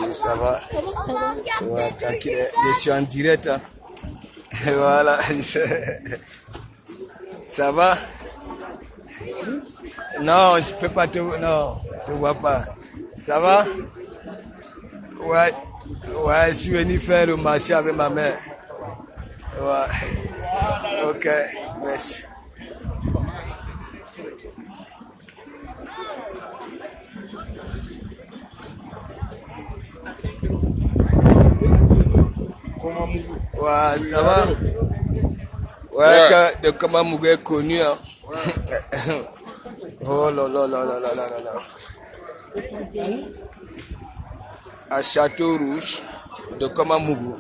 Et ça va? Ouais, tranquille. Je suis en direct. Hein. Voilà. Ça va? Non, je peux pas te... Non, je te vois pas. Ça va? Ouais. Ouais, je suis venu faire le marché avec ma mère. Ouais. Ok, merci. Ouais, ça va? Ouais, de comment Mougé est connu. Hein. Oh là là là là là là là là. À Château Rouge, de comment Mougou.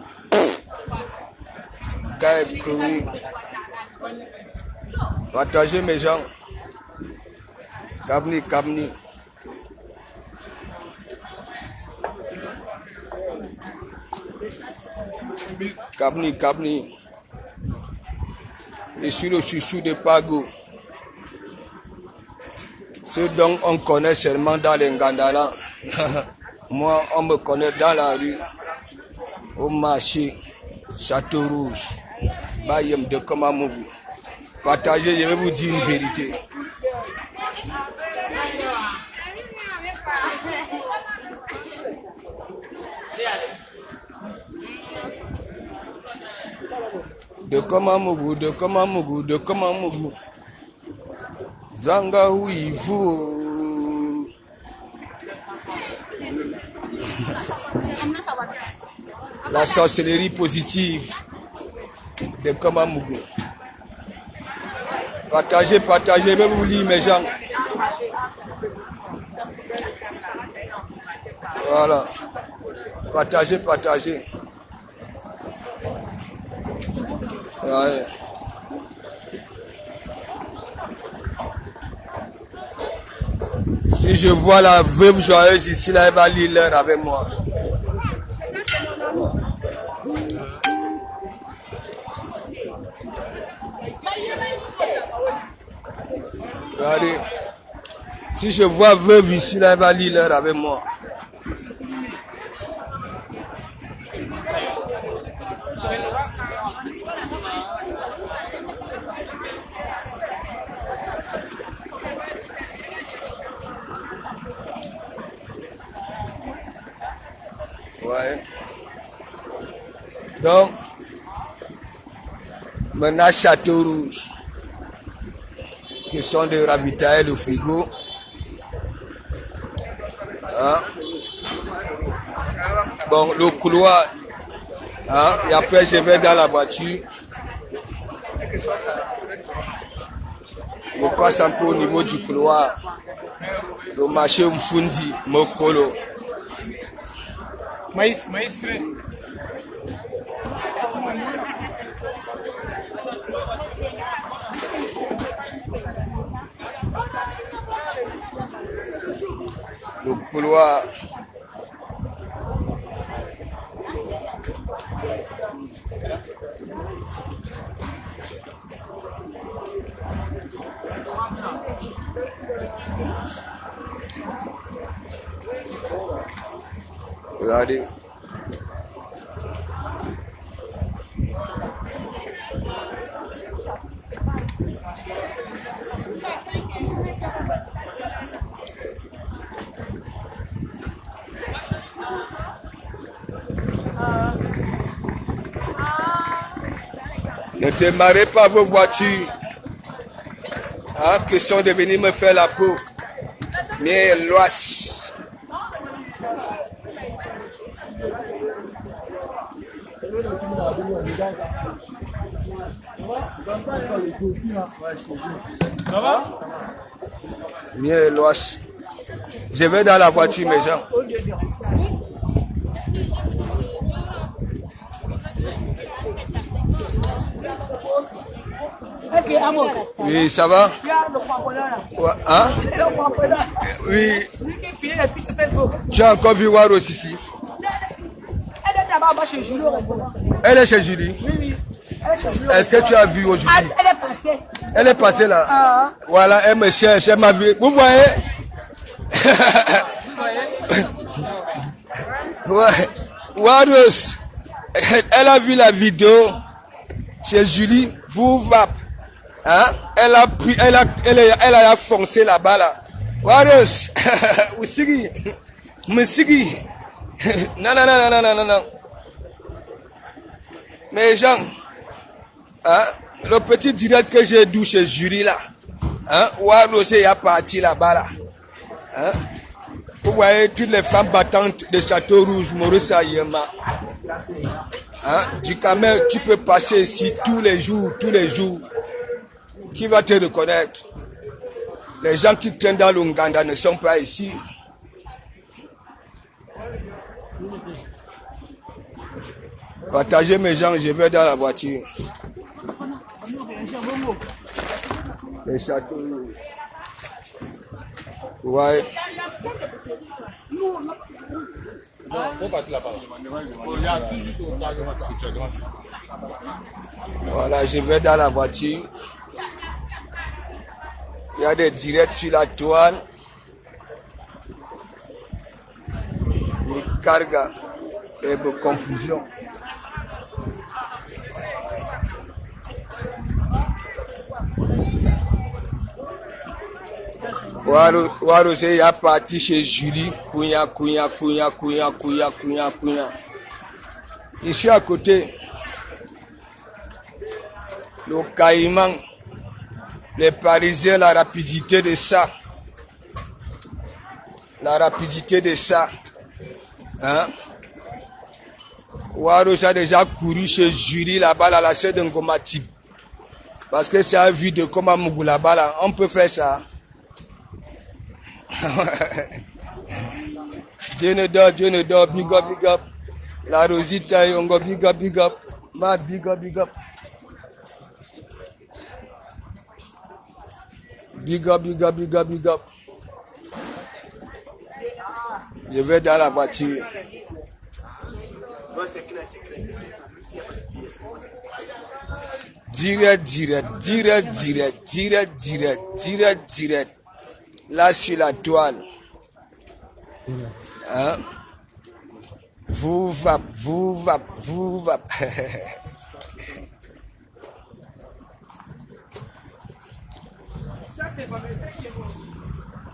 Quand est connu. Partagez mes gens. Kabni, Kabni. Kabni, Kabni. Je suis le chouchou de Pago. Ceux dont on connaît seulement dans les Ngandala. Moi, on me connaît dans la rue, au marché, Château Rouge, Bayem de Komamougou. Partagez, je vais vous dire une vérité. De Komamougou, de Komamougou, de Komamougou. Zanga oui, vous. La sorcellerie positive de Komamougou. Partagez, partagez, je vais vous lire mes gens. Voilà. Partagez, partagez. Ouais. Si je vois la veuve joyeuse ici, là, elle va lire l'heure avec moi. Regardez. Si je vois veuve ici, là, elle va lire l'heure avec moi. Ouais. Donc, maintenant, Château Rouge, qui sont de ravitailler le frigo. Hein? Bon, le couloir. Hein? Et après, je vais dans la voiture. Je passe un peu au niveau du couloir. Le marché Mfundi, Mokolo. Maïs frais. Le couloir. Regardez. Ne démarrez pas vos voitures. Hein, question de venir me faire la peau. Mais l'oise. Ça va? Mieux l'oise. Je vais dans la voiture, mes gens. Oui, ça va? Ouais, hein? Oui. Tu as encore vu Waro ici? Elle est chez Julie? Oui. Est-ce que tu as vu aujourd'hui? Elle est passée. Elle est passée là. Voilà, elle me cherche, elle m'a vu. Vous voyez? Ouais. Waros, elle a vu la vidéo chez Julie. Vous va. Hein? Elle a pris, elle a foncé là-bas là. Waros, Oussigi, Moussigi. Non. Mais Jean, hein? Le petit direct que j'ai dû chez Julie là, hein? Waros est parti là-bas là. Hein? Vous voyez toutes les femmes battantes de Château Rouge, Maurice Ayema. Hein? Du Camel, tu peux passer ici tous les jours. Qui va te reconnaître? Les gens qui traînent dans l'Ouganda ne sont pas ici. Partagez mes gens, je vais dans la voiture. Les Châteaux Rouge. Ouais. Voilà, je vais dans la voiture. Il y a des directs sur la toile. Les cargas et de confusion. Waro c'est ya parti chez Julie. Kouya. Je suis à côté. Le Caïman. Les Parisiens, la rapidité de ça. Hein? Waro a déjà couru chez Julie là-bas, à la chaîne de Ngomati. Parce que c'est un vu de comment Mougou là-bas, là. On peut faire ça. Dieu ne dort, big up. La Rosita, Yongo, big up. Ma big up. Big up. Je vais dans la voiture. Direct. Là sur la toile. Hein? Vous va.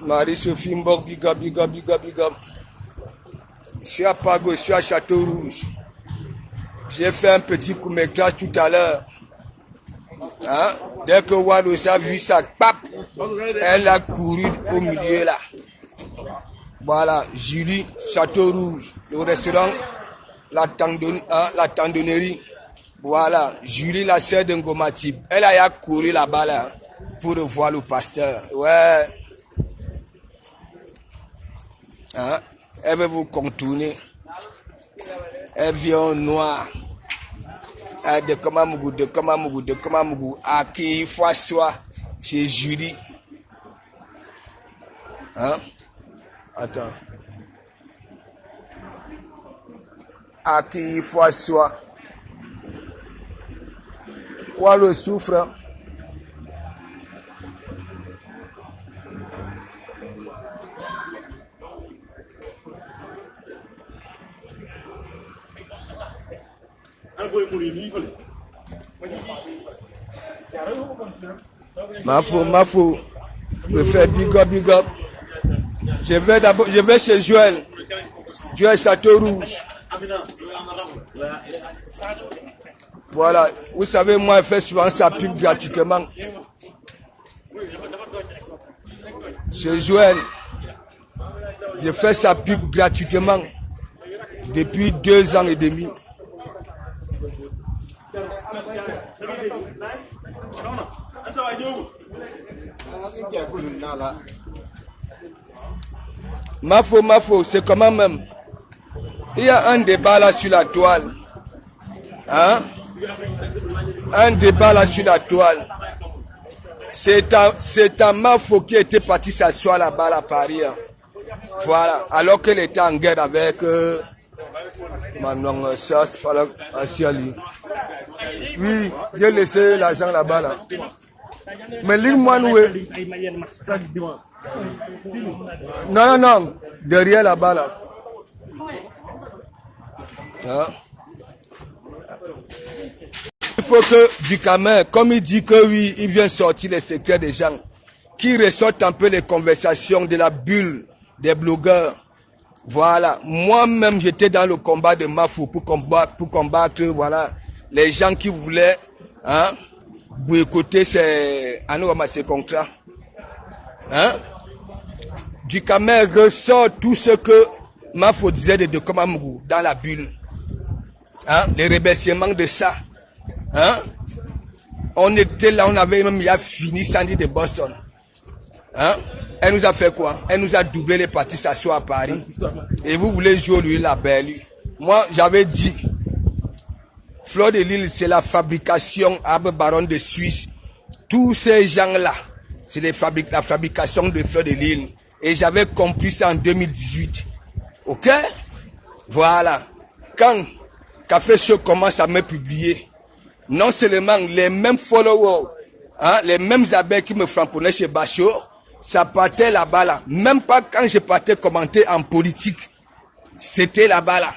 Marie-Sophie Mbok, big up. Je suis à Pago, je suis à Château Rouge. J'ai fait un petit court-métrage tout à l'heure. Hein? Dès que Wados a vu ça, pap, elle a couru au milieu là. Voilà, Julie, Château Rouge, le restaurant, la tendonnerie. Voilà, Julie, la sœur de Ngomati. Elle a couru là-bas là pour voir le pasteur. Ouais. Hein? Elle veut vous contourner. Elle vient en noir. De Kamamougou. À qui il faut asseoir chez Julie. Hein? Attends. À qui il faut asseoir. Quoi le souffre? Mafou. Je fais big up. Je vais chez Joël Château Rouge. Voilà, vous savez, moi, je fais souvent sa pub gratuitement. Chez Joël, je fais sa pub gratuitement depuis 2 ans et demi. Mafo, c'est comment même. Il y a un débat là sur la toile. Hein? un débat là sur la toile. C'est un Mafo qui était parti s'asseoir là-bas à Paris. Hein. Voilà. Alors qu'elle était en guerre avec Manon, ça, c'est pas la Asiali. Oui, j'ai laissé l'argent là-bas. Là. Mais l'île-moi, nous. Non, non, non. Derrière là-bas, là. Hein? Il faut que Ducamin, comme il dit que oui, il vient sortir les secrets des gens, qui ressortent un peu les conversations de la bulle des blogueurs. Voilà. Moi-même, j'étais dans le combat de Mafou pour combattre, voilà, les gens qui voulaient, hein, boycotter ces contrats. Hein? Ducamin ressort tout ce que Mafou disait de Komamou dans la bulle. Hein? Les remerciements de ça. Hein? On était là, on avait même fini Sandy de Boston. Hein? Elle nous a fait quoi? Elle nous a doublé les parties s'asseoir à Paris. Et vous voulez jouer lui la belle. Moi, j'avais dit, Fleur de Lille, c'est la fabrication Arbre Baron de Suisse. Tous ces gens-là, c'est la fabrication de Fleur de Lille. Et j'avais compris ça en 2018. Ok? Voilà. Quand Café Show commence à me publier, non seulement les mêmes followers, hein, les mêmes abeilles qui me framponnaient chez Bachot, ça partait là-bas là. Même pas quand je partais commenter en politique, c'était là-bas là.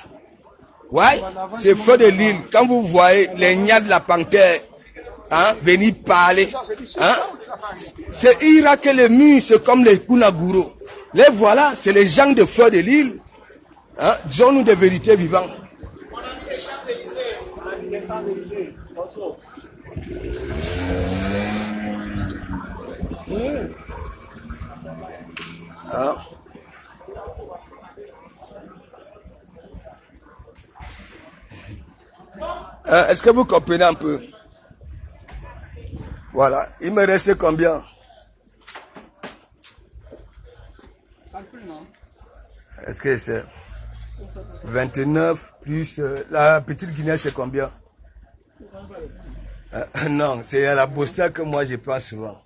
Ouais, c'est Feu de Lille. Quand vous voyez les gnats de la panthère, hein, venir parler, hein, c'est Irak et les murs, c'est comme les Kunaguro. Les voilà, c'est les gens de Feu de Lille. Hein, disons-nous des vérités vivantes. Hein? Est-ce que vous comprenez un peu? Voilà. Il me reste combien? Est-ce que c'est 29 plus la petite Guinée, c'est combien? Non, c'est à la Bosta que moi je prends souvent.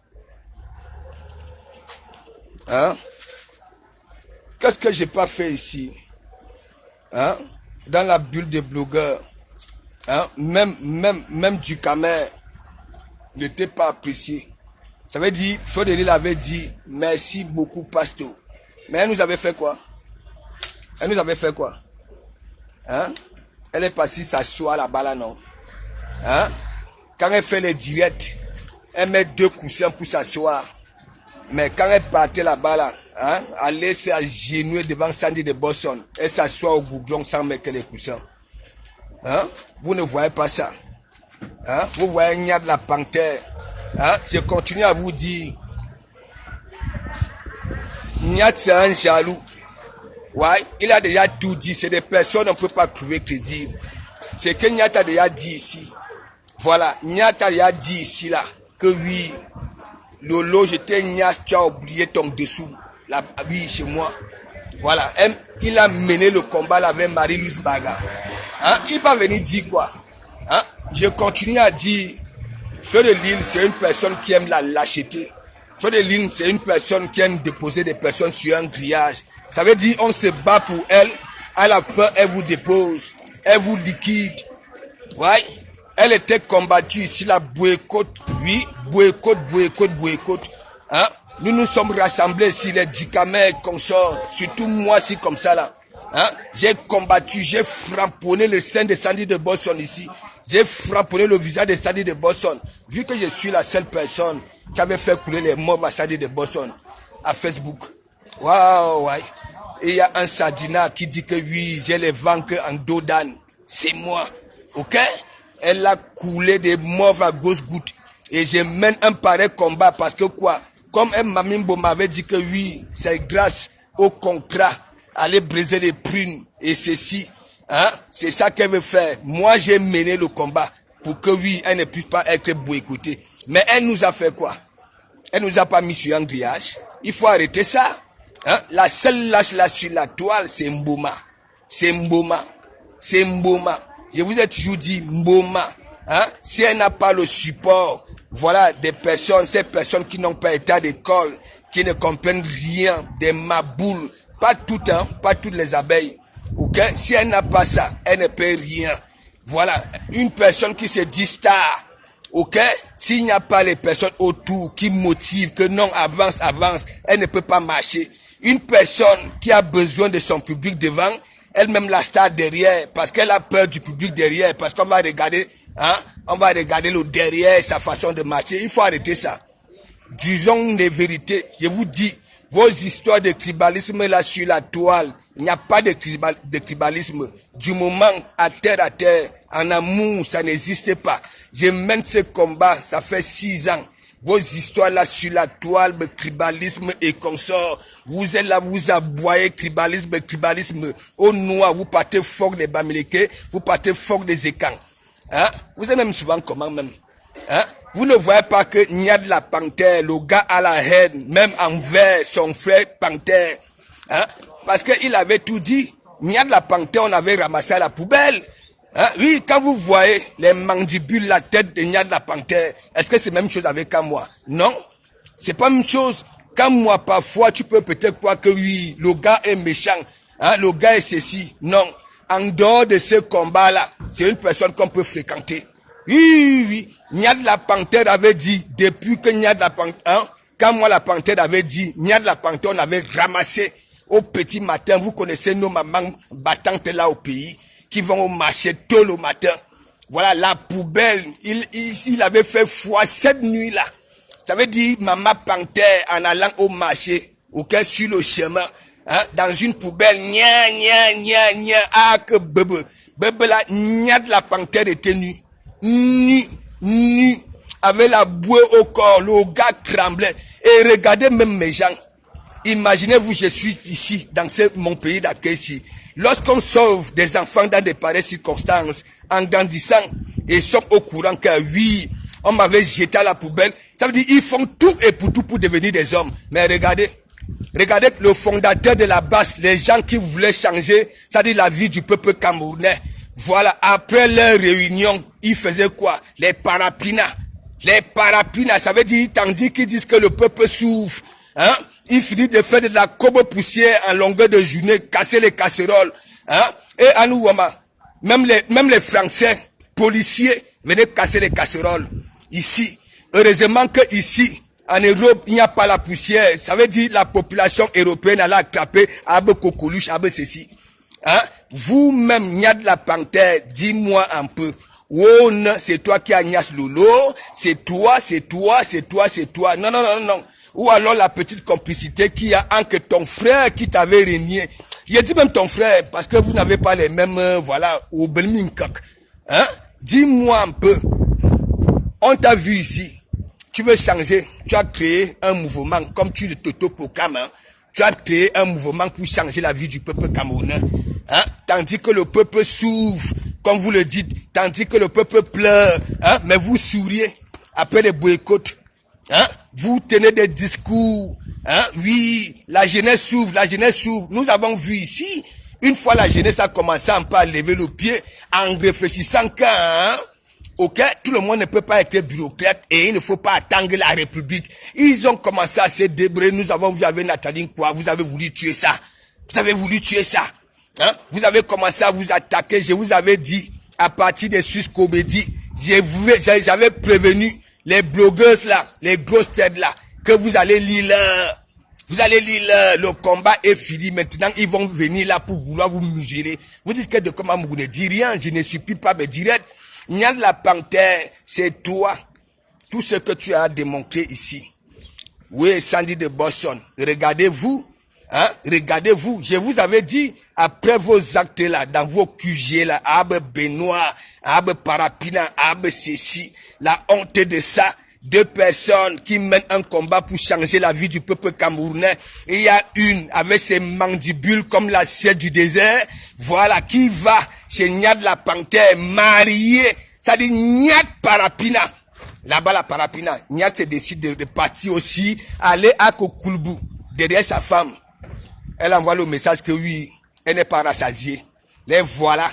Hein? Qu'est-ce que j'ai pas fait ici? Hein? Dans la bulle des blogueurs. Hein? Même Ducamin n'était pas apprécié. Ça veut dire, Feu de Lille avait dit merci beaucoup, Pasto. Mais elle nous avait fait quoi? Elle nous avait fait quoi? Hein? Elle est partie s'asseoir là-bas là, non? Hein? Quand elle fait les directs, elle met 2 coussins pour s'asseoir. Mais quand elle partait là-bas là, hein, elle s'agenouiller devant Sandy de Boston. Elle s'assoit au goudron sans mettre les coussins. Hein? Vous ne voyez pas ça. Hein? Vous voyez Nia de la panthère. Hein? Je continue à vous dire. Nia c'est un jaloux. Ouais, il a déjà tout dit. C'est des personnes on ne peut pas trouver crédible. C'est que Nia a déjà dit ici. Voilà, Nia a déjà dit ici là. Que oui, Lolo, j'étais Nia, tu as oublié ton dessous. Là, oui, chez moi. Voilà, il a mené le combat là avec Marie-Louise Baga. Hein? Il va venir dire quoi? Hein? Je continue à dire, Feu de Lille, c'est une personne qui aime la lâcheté. Feu de Lille, c'est une personne qui aime déposer des personnes sur un grillage. Ça veut dire, on se bat pour elle. À la fin, elle vous dépose. Elle vous liquide. Ouais. Elle était combattue ici, la boycott. Oui, boycott. Hein? Nous nous sommes rassemblés ici, les Ducamin consorts. Surtout moi, si comme ça là. Hein? J'ai combattu, j'ai framponné le sein de Sandy de Boston ici. J'ai framponné le visage de Sandy de Boston. Vu que je suis la seule personne qui avait fait couler les morts à Sandy de Boston à Facebook. Waouh, ouais. Et il y a un Sadina qui dit que oui, j'ai les ventres en dos d'âne. C'est moi. Ok? Elle a coulé des morts à grosses gouttes. Et je mène un pareil combat parce que quoi? Comme un Mamimbo m'avait dit que oui, c'est grâce au contrat. Aller briser les prunes et ceci. Hein? C'est ça qu'elle veut faire. Moi, j'ai mené le combat pour que oui, elle ne puisse pas être boycottée. Mais elle nous a fait quoi? Elle nous a pas mis sur un grillage. Il faut arrêter ça. Hein? La seule lâche là sur la toile, c'est Mboma. C'est Mboma. C'est Mboma. Je vous ai toujours dit Mboma. hein, si elle n'a pas le support, voilà, des personnes, ces personnes qui n'ont pas été à l'école, qui ne comprennent rien, des maboules, pas toutes, hein, pas toutes les abeilles. Ok, si elle n'a pas ça, elle ne peut rien. Voilà, une personne qui se dit star, ok, s'il n'y a pas les personnes autour qui motivent, que non, avance, avance, elle ne peut pas marcher. Une personne qui a besoin de son public devant, elle-même la star derrière, parce qu'elle a peur du public derrière, parce qu'on va regarder, hein, on va regarder le derrière, sa façon de marcher. Il faut arrêter ça. Disons les vérités. Je vous dis, vos histoires de tribalisme là sur la toile, il n'y a pas de tribalisme. Du moment à terre, en amour, ça n'existe pas. Je mène ce combat, ça fait 6 ans. Vos histoires là sur la toile, tribalisme et consorts. Vous êtes là, vous aboyez tribalisme. Au noir, vous partez fort des Bamileke, vous partez fort des Écans. Hein? Vous êtes même souvent comment même? Hein? Vous ne voyez pas que Niad la Panthère, le gars à la haine, même envers son frère Panthère, hein? Parce qu'il avait tout dit. Niad la Panthère, on avait ramassé à la poubelle. Hein? Oui, quand vous voyez les mandibules, la tête de Niad la Panthère, est-ce que c'est la même chose avec moi? Non, c'est pas la même chose. Quand moi, parfois, tu peux peut-être croire que oui, le gars est méchant, hein? Le gars est ceci. Non, en dehors de ce combat-là, c'est une personne qu'on peut fréquenter. Oui, Niad la Panthère avait dit, depuis que Niad la Panthère, hein, quand moi la Panthère avait dit, Niad la Panthère, on avait ramassé au petit matin, vous connaissez nos mamans battantes là au pays, qui vont au marché tôt le matin. Voilà, la poubelle, il avait fait foi cette nuit-là. Ça veut dire, maman Panthère, en allant au marché, ok, sur le chemin, hein, dans une poubelle, ah, que bebe là, Niad la Panthère était nue. Nu, avec la bouée au corps, le gars tremblait. Et regardez même mes gens. Imaginez-vous, je suis ici, dans mon pays d'accueil ici. Lorsqu'on sauve des enfants dans de pareilles circonstances, en grandissant, et ils sont au courant que oui, on m'avait jeté à la poubelle, ça veut dire ils font tout et pour tout pour devenir des hommes. Mais regardez le fondateur de la base, les gens qui voulaient changer, ça dit la vie du peuple camerounais. Voilà, après leur réunion, ils faisaient quoi? Les parapinas, ça veut dire, tandis qu'ils disent que le peuple souffre, hein? Ils finissent de faire de la cobe poussière en longueur de journée, casser les casseroles, hein? Et à nous, même les Français, policiers, venaient casser les casseroles. Ici, heureusement que ici, en Europe, il n'y a pas la poussière. Ça veut dire la population européenne a attrapé Abe Kokoluche, Abe ceci. Hein? Vous-même, Niad la Panthère, dis-moi un peu. Oh non, c'est toi qui as Nias Lolo, c'est toi. Non. Ou alors la petite complicité qu'il y a entre ton frère qui t'avait régné. Je dis même ton frère, parce que vous n'avez pas les mêmes, voilà, au Belminkak. Hein? Dis-moi un peu. On t'a vu ici. Tu veux changer. Tu as créé un mouvement, comme tu t'auto-proclames, hein? Tu as créé un mouvement pour changer la vie du peuple camerounais. Hein? Tandis que le peuple souffre, comme vous le dites, tandis que le peuple pleure, hein? Mais vous souriez après les boycotts. Hein? Vous tenez des discours. Hein? Oui, la jeunesse s'ouvre. Nous avons vu ici, une fois la jeunesse a commencé un peu à lever le pied, en réfléchissant qu'un, hein? Ok, tout le monde ne peut pas être bureaucrate et il ne faut pas attendre la République. Ils ont commencé à se débrouiller. Nous avons vu avec Nathalie quoi, vous avez voulu tuer ça. Hein? Vous avez commencé à vous attaquer. Je vous avais dit, à partir des Suisse Comédie, j'avais prévenu les blogueuses là, les grosses têtes là, que vous allez lire le combat est fini. Maintenant, ils vont venir là pour vouloir vous museler. Vous dites que de comment vous ne dites rien, je ne suis plus pas me direct. Niad la Panthère, c'est toi. Tout ce que tu as démontré ici. Oui, Sandy de Boston. Regardez-vous. Hein? Regardez-vous. Je vous avais dit, après vos actes là, dans vos QG là, Abe Benoît, Abe Parapina, Abe Céci, la honte de ça. 2 personnes qui mènent un combat pour changer la vie du peuple camerounais. Et il y a une avec ses mandibules comme la ciel du désert. Voilà, qui va chez Niad la Panthère mariée. Ça dit Niad Parapina. Là-bas la Parapina. Niad se décide de partir aussi, aller à Kokulbu, derrière sa femme. Elle envoie le message que oui, elle n'est pas rassasiée. Les voilà.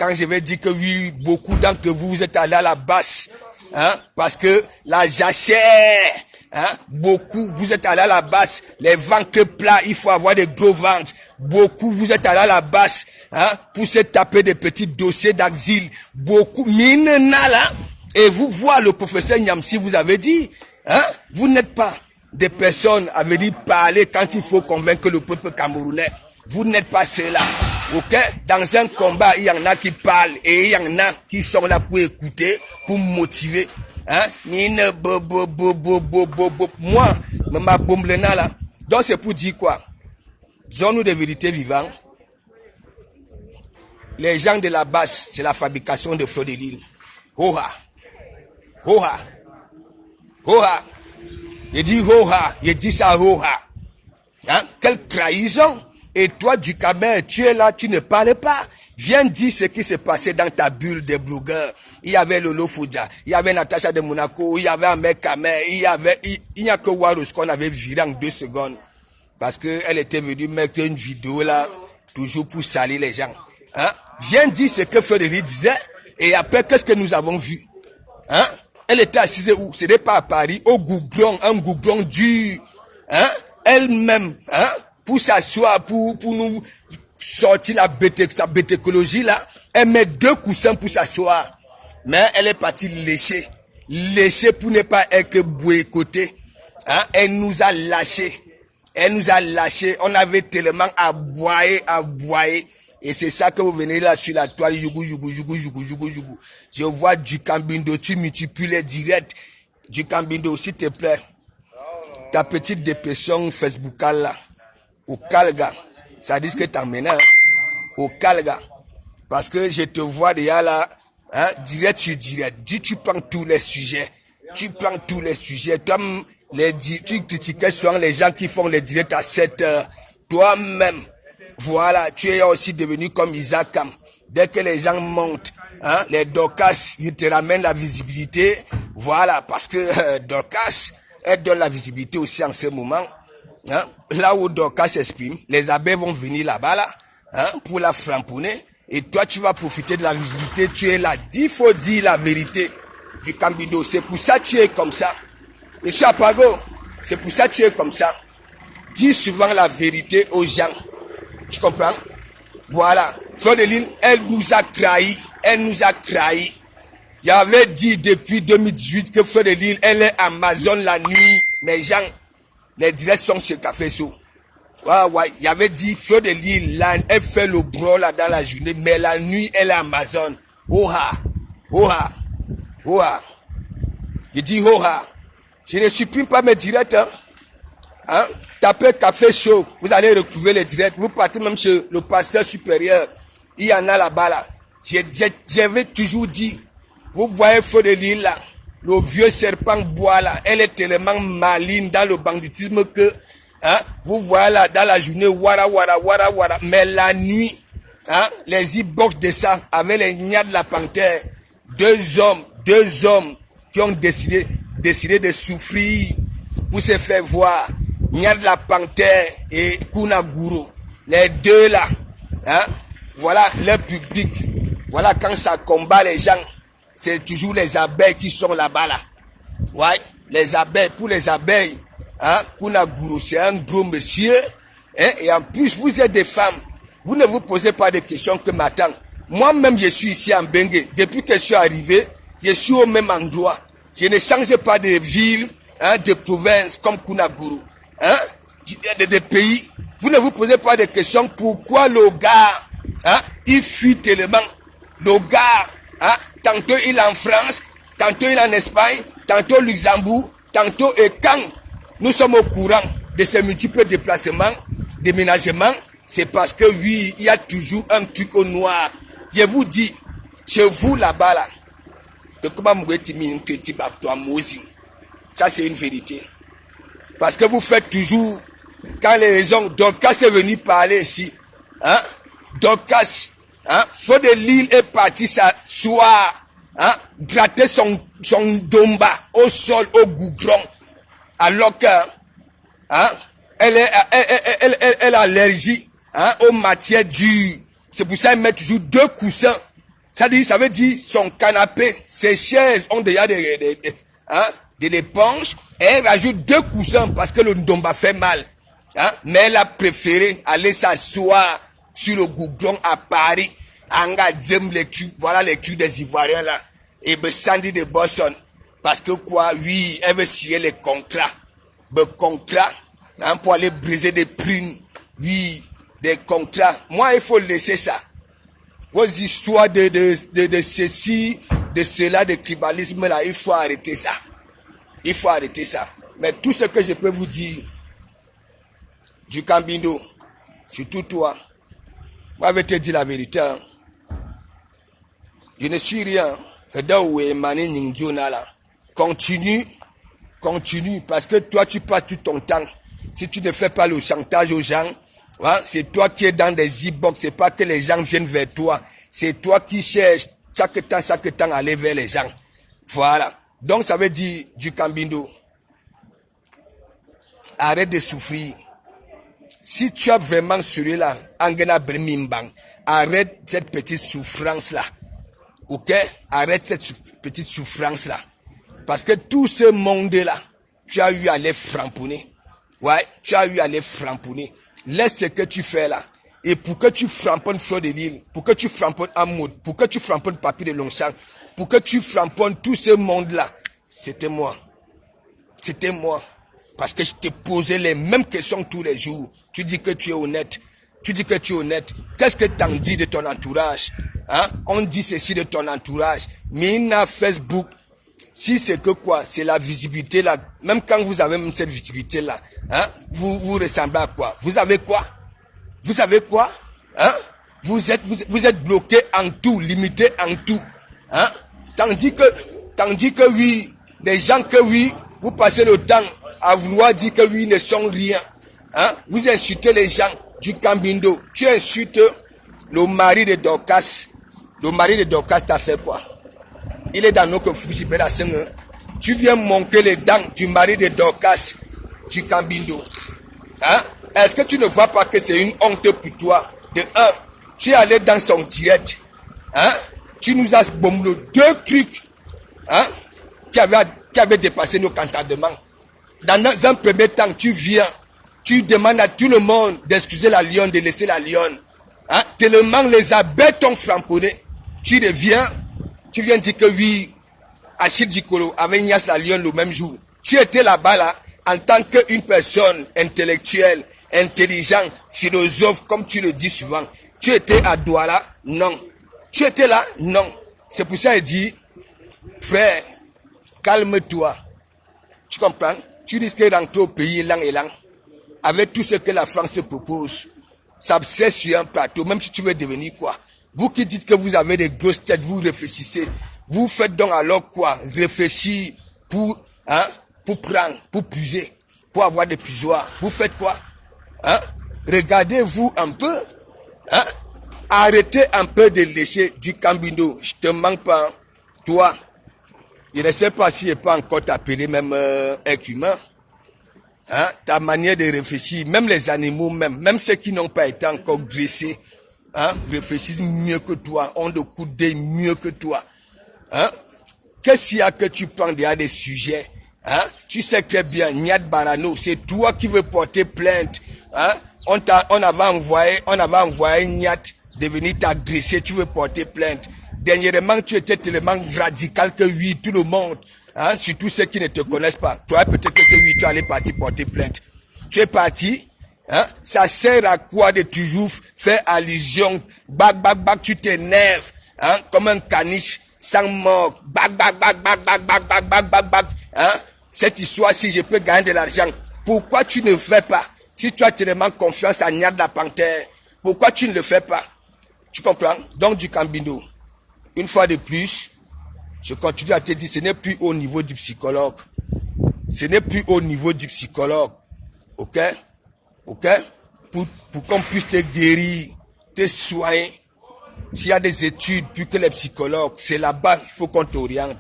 quand je vais dire que oui, beaucoup d'entre vous, vous êtes allés à la basse, hein, parce que la jachère, hein, beaucoup, vous êtes allés à la basse, les ventres plats, il faut avoir des gros ventres. Beaucoup, vous êtes allés à la basse, hein, pour se taper des petits dossiers d'asile. Beaucoup, minena là, et vous voir le professeur Nyamsi vous avez dit, hein, vous n'êtes pas des personnes, avait dit, parler quand il faut convaincre le peuple camerounais. Vous n'êtes pas ceux-là. Ok? Dans un combat, il y en a qui parlent et il y en a qui sont là pour écouter, pour motiver. Hein? Moi, ma bomblena là. Donc c'est pour dire quoi? Disons-nous des vérités vivantes. Les gens de la base, c'est la fabrication de fleurs de l'île. Hoha! Hoha! Hoha! Il dit hoha, il dit ça hoha. Hein? Quelle trahison! Et toi, du Camer, tu es là, tu ne parles pas. Viens dire ce qui s'est passé dans ta bulle des blogueurs. Il y avait Lolo Foudia, il y avait Natacha de Monaco, il y avait Ahmed Kamer, il n'y a que Warus qu'on avait viré en 2 secondes. Parce qu'elle était venue mettre une vidéo là, toujours pour salir les gens. Hein? Viens dire ce que Frédéric disait, et après, qu'est-ce que nous avons vu? Hein? Elle était assise où? Ce n'est pas à Paris, au goudron, un goudron dur. Hein? Elle-même, hein? Pour s'asseoir, pour nous sortir sa bêtécologie là, elle met 2 coussins pour s'asseoir. Mais elle est partie lécher. Lécher pour ne pas être boycottée. Hein? Elle nous a lâchés. Elle nous a lâchés. On avait tellement aboyé. Et c'est ça que vous venez là sur la toile, yougou. Je vois du Cambindo, tu multiplies les directs. Du Cambindo, s'il te plaît. Ta petite dépression Facebook là. Au Calga, ça dit que t'emmènes, hein? Au Calga, parce que je te vois déjà là, hein, direct sur direct. Tu prends tous les sujets, Toi, tu critiquais souvent les gens qui font les directs à 7 heures. Toi-même, voilà, tu es aussi devenu comme Isaac Kam. Dès que les gens montent, hein, les Dorcas, ils te ramènent la visibilité. Voilà, parce que Dorcas, elle donne la visibilité aussi en ce moment. Hein, là où Dorcas s'exprime, les abeilles vont venir là-bas là, hein, pour la framponner, et toi tu vas profiter de la visibilité, tu es là. Il faut dire la vérité du Cambindo, c'est pour ça que tu es comme ça. Monsieur Apago, c'est pour ça que tu es comme ça. Dis souvent la vérité aux gens. Tu comprends? Voilà. Fleur de l'île, elle nous a trahis. J'avais dit depuis 2018 que Fleur de l'île, elle est Amazon la nuit. Mes gens, les directs sont sur Café Show. Ouais, il avait dit, Fleur de l'île, là, elle fait le bro là dans la journée, mais la nuit, elle est Amazon. Oha. Je dis oha. Je ne supprime pas mes directs, hein. Tapez Café Show, vous allez retrouver les directs. Vous partez même chez le pasteur supérieur. Il y en a là-bas, là. J'avais toujours dit, vous voyez Fleur de l'île, là. Le vieux serpent bois là, elle est tellement maligne dans le banditisme que, hein, vous voyez là, dans la journée, wara, mais la nuit, hein, les e-box de ça, avec les gnats de la panthère, deux hommes qui ont décidé de souffrir pour se faire voir, gnats de la panthère et Kunaguru, les deux là, hein, voilà leur public, voilà quand ça combat les gens. C'est toujours les abeilles qui sont là-bas, là. Ouais, les abeilles, pour les abeilles, hein, Kunaguru, c'est un gros monsieur, hein, et en plus, vous êtes des femmes. Vous ne vous posez pas de questions que m'attend. Moi-même, je suis ici en Bengue. Depuis que je suis arrivé, je suis au même endroit. Je ne change pas de ville, hein, de province comme Kunaguru, hein, de pays. Vous ne vous posez pas de questions pourquoi le gars, hein, il fuit tellement. Le gars, hein, tantôt il est en France, tantôt il est en Espagne, tantôt au Luxembourg, tantôt et quand nous sommes au courant de ces multiples déplacements, déménagements, c'est parce que oui, il y a toujours un truc au noir. Je vous dis, chez vous là-bas là, ça c'est une vérité. Parce que vous faites toujours, quand les raisons, Dorcas est venu parler ici, hein, Dorcas, hein, Fleur de l'île est parti s'asseoir, hein, gratter son domba au sol, au goudron, alors que, hein, elle est allergique, hein, aux matières dures. C'est pour ça qu'elle met toujours 2 coussins Ça veut dire son canapé, ses chaises ont déjà de l'éponge et elle rajoute 2 coussins parce que le ndomba fait mal. Hein? Mais elle a préféré aller s'asseoir sur le goudron à Paris. Voilà les culs des Ivoiriens là. Et Sandy de Boston. Parce que quoi, oui, elle veut signer les contrats. Le contrat, hein, pour aller briser des prunes. Oui, des contrats. Moi, il faut laisser ça. Vos histoires de ceci, de cela, de tribalisme là, il faut arrêter ça. Il faut arrêter ça. Mais tout ce que je peux vous dire, du Cambindo, surtout toi, moi je vais te dire la vérité. Hein. Je ne suis rien. Continue, parce que toi tu passes tout ton temps. Si tu ne fais pas le chantage aux gens, hein, c'est toi qui es dans des e-box, c'est pas que les gens viennent vers toi. C'est toi qui cherches chaque temps aller vers les gens. Voilà. Donc ça veut dire du Cambindo. Arrête de souffrir. Si tu as vraiment celui-là, arrête cette petite souffrance-là. Ok? Arrête cette petite souffrance-là. Parce que tout ce monde-là, tu as eu à les framponner. Ouais, tu as eu à les framponner. Laisse ce que tu fais là. Et pour que tu framponnes Fleur de Lille, pour que tu framponnes Amoud, pour que tu framponnes Papi de Longchamp, pour que tu framponnes tout ce monde-là, c'était moi. C'était moi. Parce que je te posais les mêmes questions tous les jours. Tu dis que tu es honnête. Tu dis que tu es honnête. Qu'est-ce que t'en dis de ton entourage? Hein? On dit ceci de ton entourage. Mina Facebook, si c'est que quoi? C'est la visibilité là. Même quand vous avez cette visibilité là, hein? Vous ressemblez à quoi? Vous avez quoi? Vous savez quoi? Hein? Vous êtes bloqué en tout, limité en tout. Hein? Tandis que oui, des gens que oui, vous passez le temps à vouloir dire que oui, ils ne sont rien. Hein? Vous insultez les gens du Cambindo. Tu insultes le mari de Dorcas. Le mari de Dorcas t'a fait quoi? Il est dans nos Fouchibela. Tu viens manquer les dents du mari de Dorcas du Cambindo. Hein? Est-ce que tu ne vois pas que c'est une honte pour toi? De un, tu es allé dans son direct. Hein? Tu nous as bombé 2 trucs, hein? qui avaient dépassé nos entendements. Dans un premier temps, tu viens, tu demandes à tout le monde d'excuser la lionne, de laisser la lionne. Hein? Tellement les abeilles t'ont framponné. Tu reviens, tu viens dire que oui, Achille Dikolo avait Nias la lionne le même jour. Tu étais là-bas là, en tant qu'une personne intellectuelle, intelligente, philosophe, comme tu le dis souvent. Tu étais à Douala? Non. Tu étais là? Non. C'est pour ça qu'il dit, frère, calme-toi. Tu comprends? Tu risques de rentrer au pays lang et lang. Avec tout ce que la France se propose. Ça c'est sur un plateau, même si tu veux devenir quoi. Vous qui dites que vous avez des grosses têtes, vous réfléchissez. Vous faites donc alors quoi? Réfléchir pour prendre, pour puiser, pour avoir des puisoirs. Vous faites quoi? Hein? Regardez-vous un peu. Hein? Arrêtez un peu de lécher du Cambindo. Je te manque pas. Toi, je ne sais pas si je peux encore t'appeler même être humain. Hein? Ta manière de réfléchir, même les animaux, même ceux qui n'ont pas été encore graissés, hein? Réfléchissent mieux que toi, ont de coups d'œil mieux que toi. Hein? Qu'est-ce qu'il y a que tu prends derrière des sujets? Hein? Tu sais très bien, Niat Barano, c'est toi qui veux porter plainte. Hein? On avait envoyé Niat de venir t'agresser, tu veux porter plainte. Dernièrement, tu étais tellement radical que oui, tout le monde, hein, surtout ceux qui ne te connaissent pas, toi peut-être que oui, tu allais partir porter plainte. Tu es parti, hein, ça sert à quoi de toujours faire allusion, bac, tu t'énerves, hein, comme un caniche, sans mort, bac, hein, cette histoire, si je peux gagner de l'argent, pourquoi tu ne fais pas? Si tu as tellement confiance à Niad la Panthère, pourquoi tu ne le fais pas? Tu comprends? Donc du Cambindo. Une fois de plus, je continue à te dire, ce n'est plus au niveau du psychologue. Ce n'est plus au niveau du psychologue. Ok? Ok? Pour qu'on puisse te guérir, te soigner. S'il y a des études plus que les psychologues, c'est là-bas, il faut qu'on t'oriente.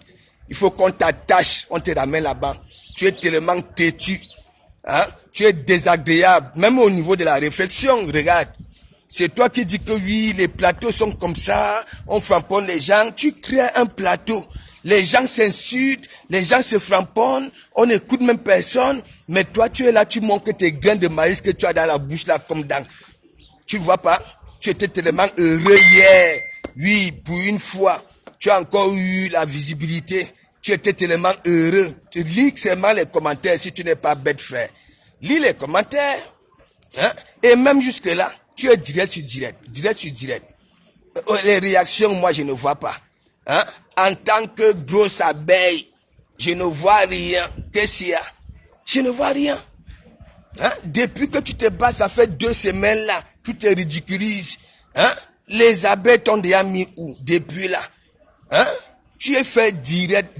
Il faut qu'on t'attache, on te ramène là-bas. Tu es tellement têtu. Hein? Tu es désagréable. Même au niveau de la réflexion, regarde. C'est toi qui dis que oui, les plateaux sont comme ça, on framponne les gens. Tu crées un plateau. Les gens s'insultent, les gens se framponnent, on n'écoute même personne. Mais toi, tu es là, tu montres tes grains de maïs que tu as dans la bouche là comme dans... Tu ne vois pas? Tu étais tellement heureux hier. Oui, pour une fois, tu as encore eu la visibilité. Tu étais tellement heureux. Tu lis seulement les commentaires si tu n'es pas bête, frère. Lis les commentaires. Hein? Et même jusque-là, tu es direct sur direct. Direct sur direct. Les réactions, moi, je ne vois pas. Hein? En tant que grosse abeille, je ne vois rien. Qu'est-ce qu'il y a? Je ne vois rien. Hein? Depuis que tu te bats, ça fait 2 semaines là, tu te ridiculises. Hein? Les abeilles t'ont déjà mis où? Depuis là. Hein? Tu es fait direct.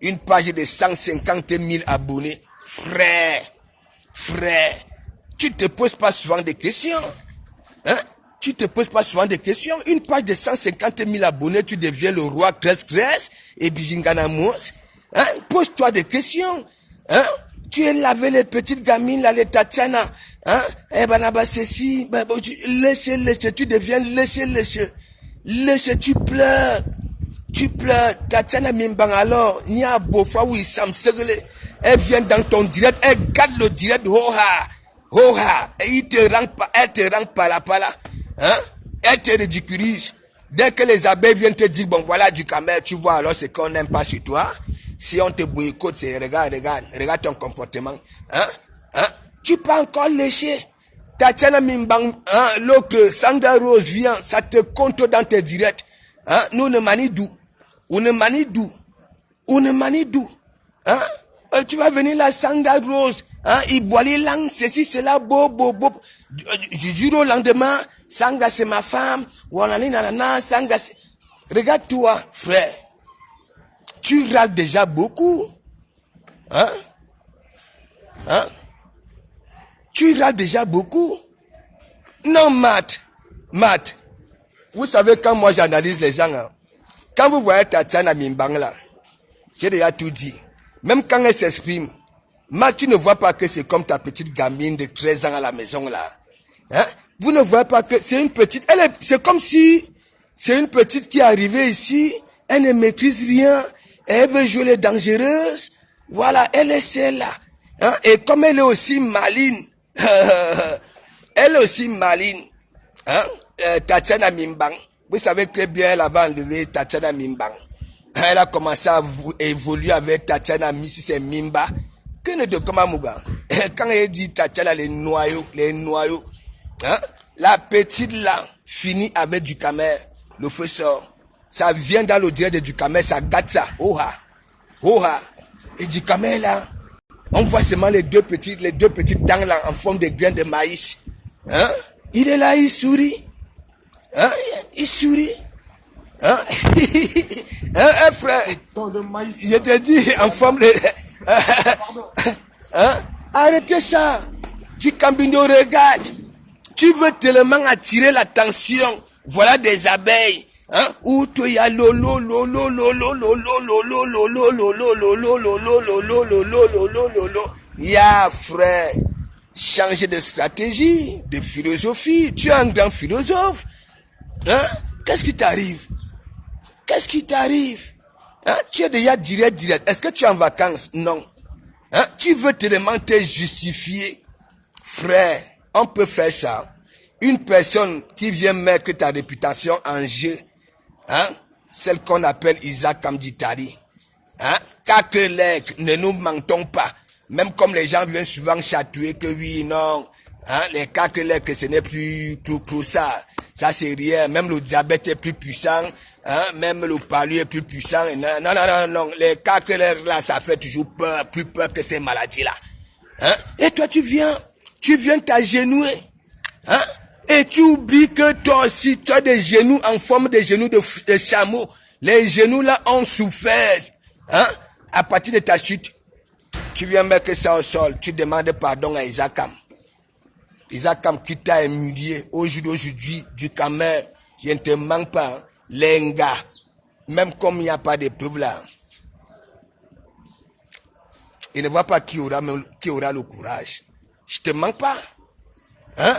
Une page de 150 000 abonnés. Frère, tu te poses pas souvent des questions. Hein? Tu te poses pas souvent des questions. Une page de 150 000 abonnés, tu deviens le roi Crès et Bijinganamos. Hein? Pose-toi des questions. Hein? Tu es lavé les petites gamines, là, les Tatiana. Hein? Eh ben, là-bas, ceci, léche, tu deviens léche, tu pleures. Tatiana Mimbang alors, il y a beau fois où il s'amsegle. Elle vient dans ton direct, elle garde le direct, hoha, et elle te rank par là. Hein? Elle te ridiculise. Dès que les abeilles viennent te dire, bon voilà du camel, tu vois alors c'est qu'on n'aime pas sur toi. Si on te boycotte, c'est regarde ton comportement. Hein? Tu peux encore lécher. Tatiana Mimbang, hein, l'autre, Sandra Rose vient, ça te compte dans tes directs. Hein? Nous ne manie d'où? Hein? Tu vas venir là, Sandra Rose, hein? Il boit les langues, ceci, cela, du jour au lendemain, Sandra c'est ma femme, Sandra c'est... Regarde-toi, frère. Tu râles déjà beaucoup. Hein? Tu râles déjà beaucoup. Non, Matt. Vous savez, quand moi j'analyse les gens, hein, quand vous voyez Tatiana Mimbang là, j'ai déjà tout dit. Même quand elle s'exprime, Matt, tu ne vois pas que c'est comme ta petite gamine de 13 ans à la maison là. Hein? Vous ne voyez pas que c'est une petite... C'est comme si c'est une petite qui est arrivée ici, elle ne maîtrise rien, elle veut jouer les dangereuses. Voilà, elle est celle-là. Hein? Et comme elle est aussi maline, hein? Tatiana Mimbang, vous savez très bien, elle avait enlevé Tatiana Mimbang. Elle a commencé à évoluer avec Tatiana Missi, c'est Mimba. Que ne de comment Mouga? Quand elle dit Tatiana, les noyaux. Hein? La petite là, finit avec du camel. Le feu sort. Ça vient dans le direct du camel, ça gâte ça. Oha. Et du camel là, on voit seulement les deux petites dents là en forme de graines de maïs. Hein? Il est là, il sourit. Hein? Il sourit. Hein? Hein, frère? Je te dis en forme de... Hein? Arrêtez ça. Tu Cambino, regarde. Tu veux tellement attirer l'attention. Voilà des abeilles. Hein? Où tu y a Ya frère, changer de stratégie, de philosophie. Tu es un grand philosophe. Hein? Qu'est-ce qui t'arrive? Hein? Tu es déjà direct. Est-ce que tu es en vacances? Non. Hein? Tu veux tellement te justifier. Frère, on peut faire ça. Une personne qui vient mettre ta réputation en jeu, hein? Celle qu'on appelle Isaac Kamditari. Hein? Ne nous mentons pas. Même comme les gens viennent souvent chatouiller que oui, non. Hein? Les que ce n'est plus ça. Ça c'est rien. Même le diabète est plus puissant. Hein? Même le palu est plus puissant. Non. Les là, ça fait toujours peur. Plus peur que ces maladies-là. Hein? Et toi, tu viens t'agenouiller. Hein? Et tu oublies que toi aussi, tu as des genoux en forme de genoux de chameau. Les genoux là ont souffert. Hein? À partir de ta chute, tu viens mettre ça au sol. Tu demandes pardon à Isakam. Isakam qui t'a humilié. Aujourd'hui, du camel, je ne te manque pas. Les gars, même comme il n'y a pas de preuves là, il ne voit pas qui aura le courage. Je te manque pas. Hein?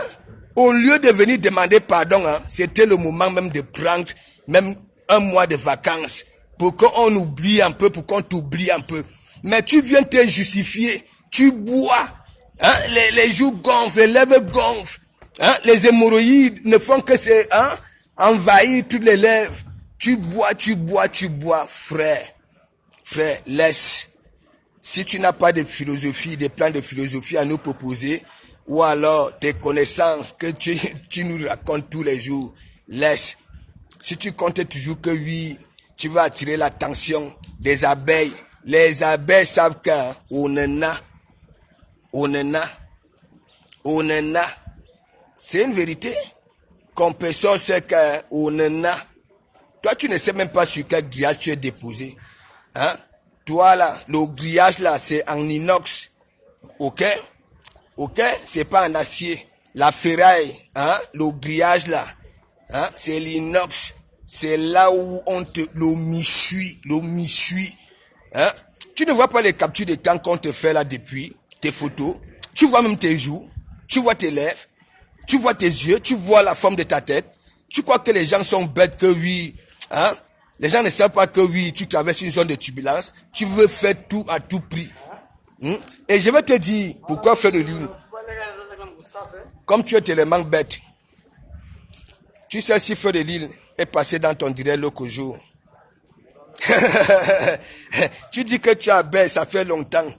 Au lieu de venir demander pardon, hein, c'était le moment même de prendre même un mois de vacances pour qu'on oublie un peu, pour qu'on t'oublie un peu. Mais tu viens te justifier, tu bois, hein, les joues gonflent, les lèvres gonflent, hein, les hémorroïdes ne font que envahir toutes les lèvres. Tu bois, frère, laisse. Si tu n'as pas de philosophie, des plans de philosophie à nous proposer, ou alors tes connaissances que tu nous racontes tous les jours, laisse. Si tu comptes toujours que oui, tu vas attirer l'attention des abeilles. Les abeilles savent qu'on en a. C'est une vérité. Compresseur, c'est qu'on en a. Toi, tu ne sais même pas sur quel grillage tu es déposé. Hein? Toi, là, le grillage, là, c'est en inox. Ok? C'est pas en acier. La ferraille, hein? Le grillage, là, hein? C'est l'inox. C'est là où le michui. Hein? Tu ne vois pas les captures d'écran qu'on te fait là depuis, tes photos. Tu vois même tes joues. Tu vois tes lèvres. Tu vois tes yeux. Tu vois la forme de ta tête. Tu crois que les gens sont bêtes que oui, hein? Les gens ne savent pas que oui, tu traverses une zone de turbulence. Tu veux faire tout à tout prix. Et je vais te dire pourquoi faire de ligne. Comme tu es tellement bête. Tu sais si Feu de Lille est passé dans ton direct l'autre jour. Tu dis que tu as bête, ça fait longtemps.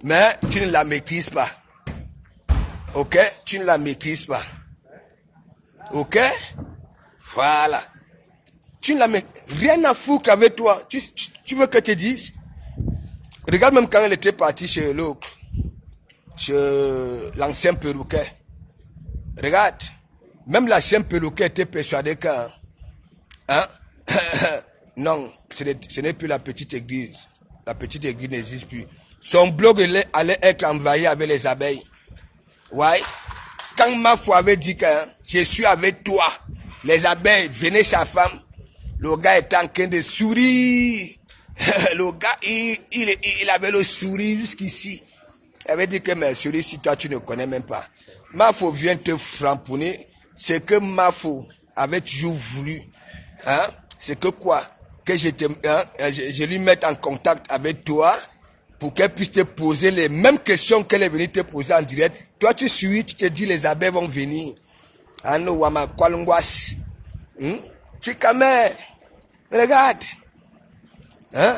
Mais tu ne la maîtrises pas. Ok? Tu ne la maîtrises pas. Ok? Voilà. Tu ne la mets rien à foutre avec toi. Tu veux que je te dise? Regarde même quand elle était partie chez l'autre. Chez l'ancien perroquet. Regarde. Même l'ancien perroquet était persuadé que... Hein? Non, ce n'est plus la petite église. La petite église n'existe plus. Son blog allait être envahi avec les abeilles. Ouais. Quand Mafou avait dit que je suis avec toi, les abeilles venaient sa femme. Le gars était en train de sourire. Le gars, il avait le sourire jusqu'ici. Il avait dit que mais celui-ci, toi, tu ne connais même pas. Mafou vient te framponner. C'est que Mafou avait toujours voulu. Hein? C'est que quoi? Que je lui mette en contact avec toi pour qu'elle puisse te poser les mêmes questions qu'elle est venue te poser en direct. Toi, tu suis, tu te dis les abeilles vont venir. Ano wama kwalungwas. Tu camères. Regarde. Hein?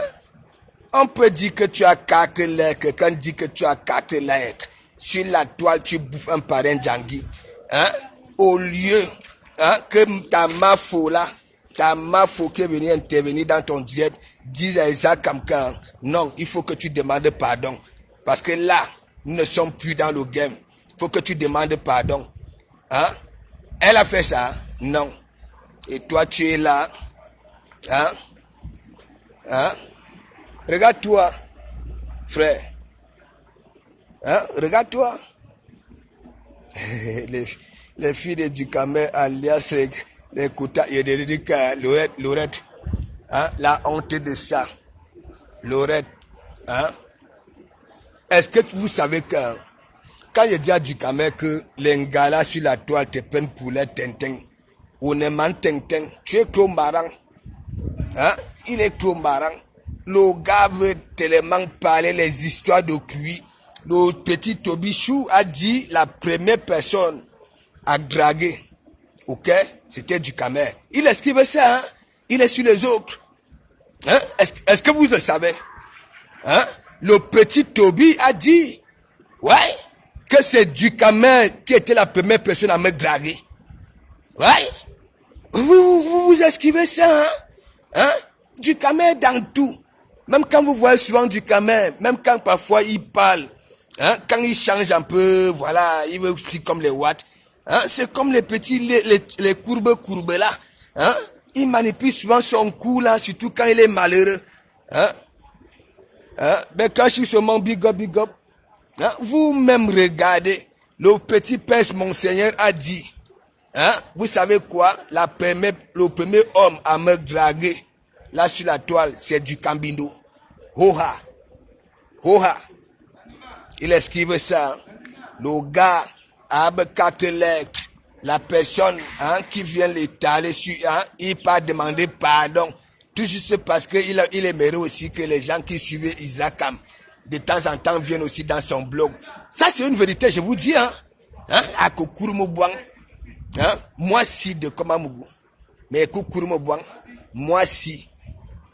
On peut dire que tu as 4 legs. Quelqu'un dit que tu as 4 legs. Sur la toile, tu bouffes un parrain Djangui. Hein? Au lieu que ta mafo là, ta mafo qui est venue intervenir dans ton direct, dise à Isaac Kamkan, non, il faut que tu demandes pardon. Parce que là, nous ne sommes plus dans le game. Il faut que tu demandes pardon. Hein? Elle a fait ça? Non. Et toi, tu es là. Hein? Hein? Regarde-toi, frère. Hein? Regarde-toi. Les filles de Ducamel, alias les Kouta, Lorette. Hein? La honte de ça. Lorette. Hein? Est-ce que vous savez que quand je dis à Ducamel que les Ngala sur la toile te prennent pour les Tintin, on est man Tintin, tu es trop marrant. Hein? Il est trop marrant. Le gars veut tellement parler les histoires de cuit. Le petit Tobichou a dit la première personne à draguer. Ok? C'était Ducamel. Il esquive ça, hein? Il est sur les autres. Hein? Est-ce que vous le savez? Hein? Le petit Toby a dit, ouais, que c'est Ducamel qui était la première personne à me draguer. Ouais? Vous esquivez ça, hein? Hein? Ducamel dans tout. Même quand vous voyez souvent Ducamel, même quand parfois il parle, hein, quand il change un peu, voilà, il veut aussi comme les watts, hein, c'est comme les petits, les courbes là, hein, il manipule souvent son cou là, surtout quand il est malheureux, hein, hein, mais quand je suis seulement big up, hein, vous-même regardez, le petit père Monseigneur a dit, hein, vous savez quoi, le premier homme à me draguer, là sur la toile, c'est du Cambindo. Hoha. Il esquive ça. Le gars, avec 4 lettres. La personne qui vient l'étaler sur, il pas demander pardon. Tout juste parce qu'il aimerait aussi que les gens qui suivaient Isakam, de temps en temps, viennent aussi dans son blog. Ça, c'est une vérité, je vous dis. À Kokurumobuang, moi si de Komamougou. Mais Kokurumobuang, moi si.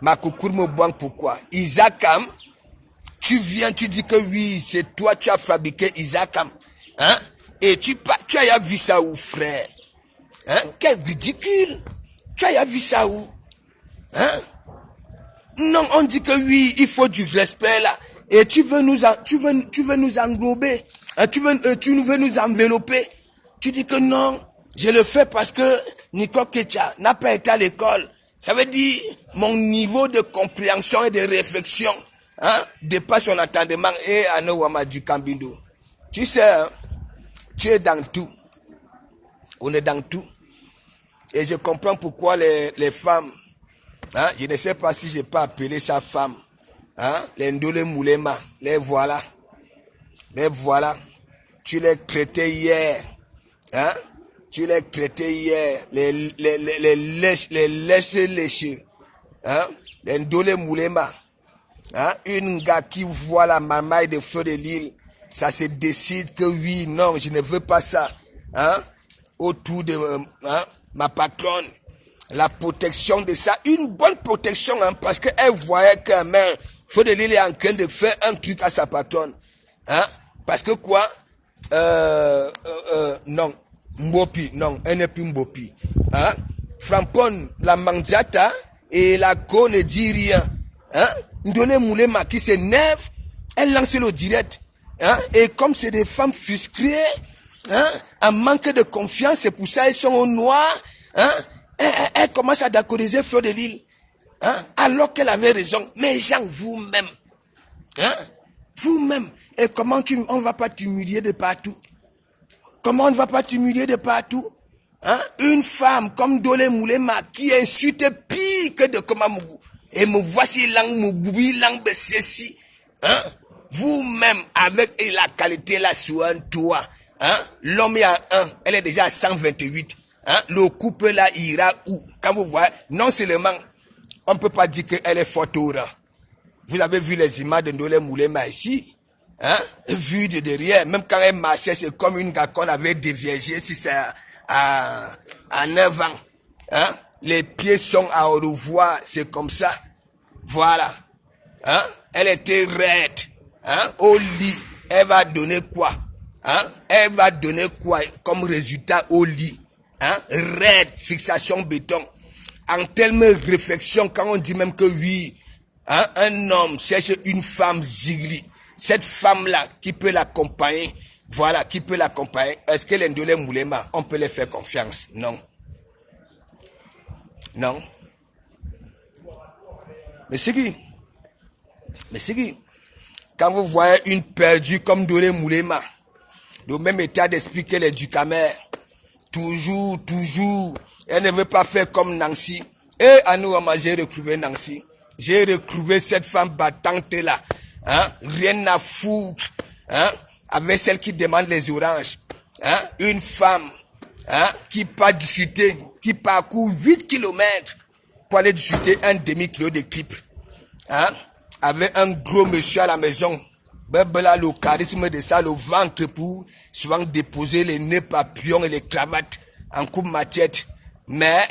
Ma Kokurumobuang, pourquoi? Isakam, tu viens, tu dis que oui, c'est toi, tu as fabriqué Isakam. Et tu as vu ça où, frère? Quel ridicule! Tu as vu ça où? Non, on dit que oui, il faut du respect là. Et tu veux nous englober. Tu veux nous envelopper. Tu dis que non, je le fais parce que Nico Kecha n'a pas été à l'école. Ça veut dire mon niveau de compréhension et de réflexion dépasse son entendement. Et Anouama du Kambindo. Tu sais, tu es dans tout. On est dans tout. Et je comprends pourquoi les femmes, je ne sais pas si je peux appeler ça femme, les Ndole Moulema, les voilà. Tu les traitais hier, tu les traitais hier, les lèches, les Ndole Moulema, une gars qui voit la mamaille de feu de l'île, ça se décide que oui, non, je ne veux pas ça, autour de ma patronne, la protection de ça, une bonne protection, parce qu'elle voyait que feu de l'île est en train de faire un truc à sa patronne, parce que quoi, non, Mbopi, non, elle n'est plus Mbopi, Frampon, la Mandiata et la Ko ne dit rien, Ndole Moulema qui s'énerve, elle lance le direct, et comme c'est des femmes frustrées, en manque de confiance, c'est pour ça elles sont au noir, elle commence à d'accordiser Fleur de l'île, alors qu'elle avait raison. Mais gens, vous-même, vous-même, et comment on va pas t'humilier de partout? Comment on ne va pas t'humilier de partout? Une femme comme Dole Moulema qui insulte pire que de Komamougou. Et me voici langue Mougoubi, langue Bessessi. Vous-même, avec la qualité là sur un toit, l'homme est à 1, elle est déjà à 128. Le couple là ira où? Quand vous voyez, non seulement, on ne peut pas dire qu'elle est forte au rang. Vous avez vu les images de Ndole Moulema ici, vu de derrière, même quand elle marchait, c'est comme une gars qu'on avait déviégé, si c'est à 9 ans. Les pieds sont à revoir, c'est comme ça. Voilà. Elle était raide. Au lit, elle va donner quoi? Elle va donner quoi comme résultat au lit? Raide, fixation béton. En termes de réflexion, quand on dit même que oui, un homme cherche une femme zigli, cette femme-là qui peut l'accompagner, voilà, qui peut l'accompagner, est-ce que les Ndole Moulema, on peut les faire confiance? Non. Non. Mais c'est qui? Quand vous voyez une perdue comme Ndole Moulema, le même état d'esprit que les Ducamer, toujours, elle ne veut pas faire comme Nancy. Et à nous, j'ai retrouvé Nancy. J'ai retrouvé cette femme battante là. Rien à foutre. Avec celle qui demande les oranges. Une femme qui part discuter, qui parcourt 8 km pour aller discuter un demi-kilo de clip. Avec un gros monsieur à la maison. Là, le charisme de ça, le ventre pour souvent déposer les nœuds papillons et les cravates en coupe matiette. Mais,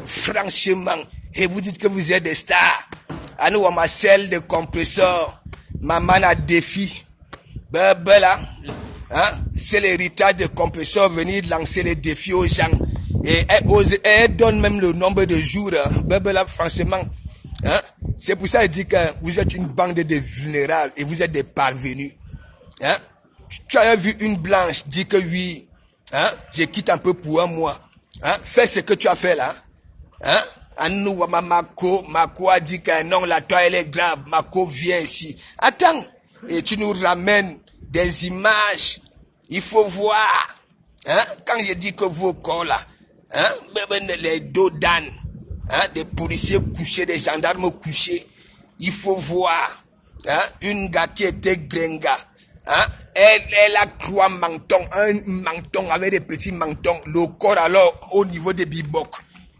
franchement, et vous dites que vous êtes des stars. À nous, on m'a celle de compresseur. Maman a défi. Là, c'est l'héritage de compresseur venir lancer les défis aux gens. Et elle donne même le nombre de jours. Là, franchement, c'est pour ça qu'il dit que vous êtes une bande de vulnérables et vous êtes des parvenus. Tu as vu une blanche dire que oui, je quitte un peu pour un mois. Fais ce que tu as fait là. Mako a dit que non, la toi elle est grave. Mako vient ici. Attends, et tu nous ramènes des images. Il faut voir. Quand je dis que vos corps là, les dos d'âne, des policiers couchés, des gendarmes couchés, il faut voir. Une gars qui était gringa, Hein? Elle a 3 mentons, un menton avec des petits mentons. Le corps alors au niveau des bibocs.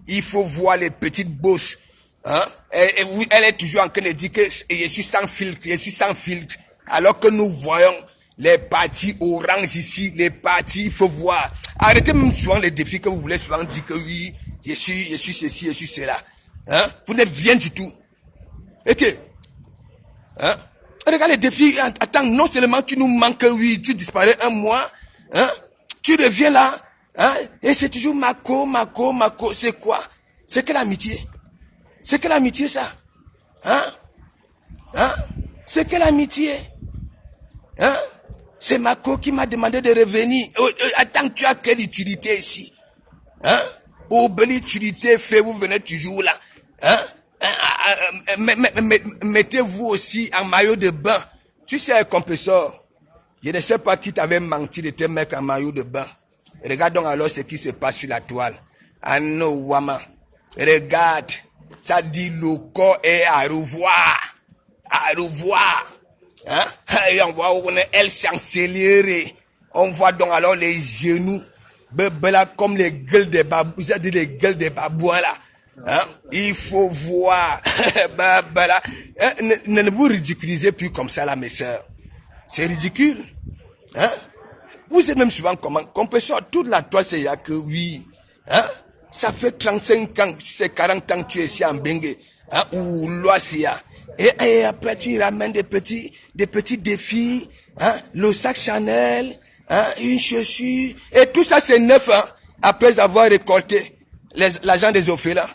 Il faut voir les petites bosses. Hein? Elle est toujours en train de dire que je suis sans filtre, je suis sans filtre. Alors que nous voyons les parties orange ici, les parties, il faut voir. Arrêtez même souvent les défis que vous voulez souvent dire que oui, je suis ceci, je suis cela. Hein? Vous n'êtes rien du tout. Et que, hein? Regarde les défis, attends, non seulement tu nous manques, oui, tu disparais un mois, hein? Tu reviens là, hein? Et c'est toujours Mako, c'est quoi? C'est que l'amitié. C'est que l'amitié, ça. Hein? Hein? C'est que l'amitié. Hein? C'est Mako qui m'a demandé de revenir. Attends, tu as quelle utilité ici? Hein? Ou belle utilité fait, vous venez toujours là. Hein? Mettez-vous aussi en maillot de bain. Tu sais, un compresseur. Je ne sais pas qui t'avait menti de te mettre en maillot de bain. Regarde donc alors ce qui se passe sur la toile. Anno Wama. Regarde. Ça dit le corps est à revoir. À revoir. Hein? Et on voit où on est elle chancelière. On voit donc alors les genoux. Là, comme les gueules des babous. Ça dit les gueules des babouins là. Hein? Il faut voir. Là. Hein? Ne vous ridiculisez plus comme ça là, mes sœurs. C'est ridicule. Hein? Vous êtes même souvent comment? Compresseur, toute la toile c'est y'a que oui. Hein? Ça fait 35 ans, si c'est 40 ans que tu es ici en Bengue, hein, ou Loasia. Et après tu ramènes des petits défis, hein, le sac Chanel, hein, une chaussure, et tout ça c'est neuf, hein, après avoir récolté l'argent des orphelins.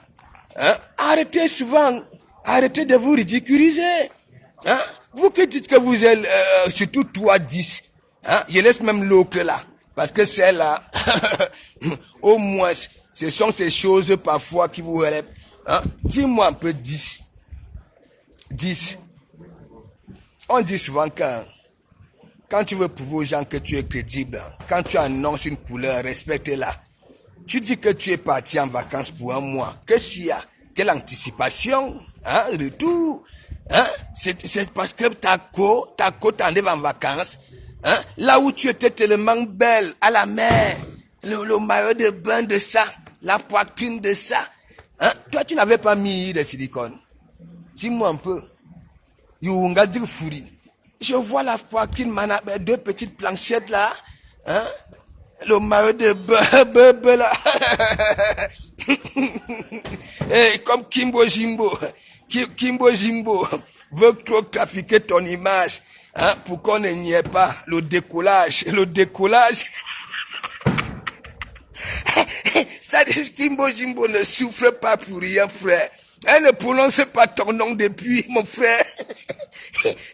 Hein. Arrêtez de vous ridiculiser. Hein. Vous qui dites que vous êtes, surtout toi 10, hein, je laisse même l'autre là, parce que celle-là, au moins, ce sont ces choses parfois qui vous relèvent. Hein? Dis-moi un peu 10. 10. On dit souvent que quand tu veux prouver aux gens que tu es crédible, quand tu annonces une couleur, respecte-la. Tu dis que tu es parti en vacances pour un mois. Qu'est-ce qu'il y a? Quelle anticipation? Hein? Retour? Hein? C'est parce que ta côte t'enlève en vacances. Hein? Là où tu étais tellement belle, à la mer, le maillot de bain de ça, la poitrine de ça. Hein? Toi, tu n'avais pas mis de silicone. Dis-moi un peu. Younga dit Fouri. Je vois la poitrine, deux petites planchettes là. Hein? Le maillot de bain là. Hey, comme Kimbo Jimbo. Kimbo Jimbo veut trop trafiquer ton image. Hein? Pour qu'on n'y ait pas. Le décollage. Ça dit Kimbo Jimbo ne souffre pas pour rien, frère. Elle ne prononce pas ton nom depuis, mon frère.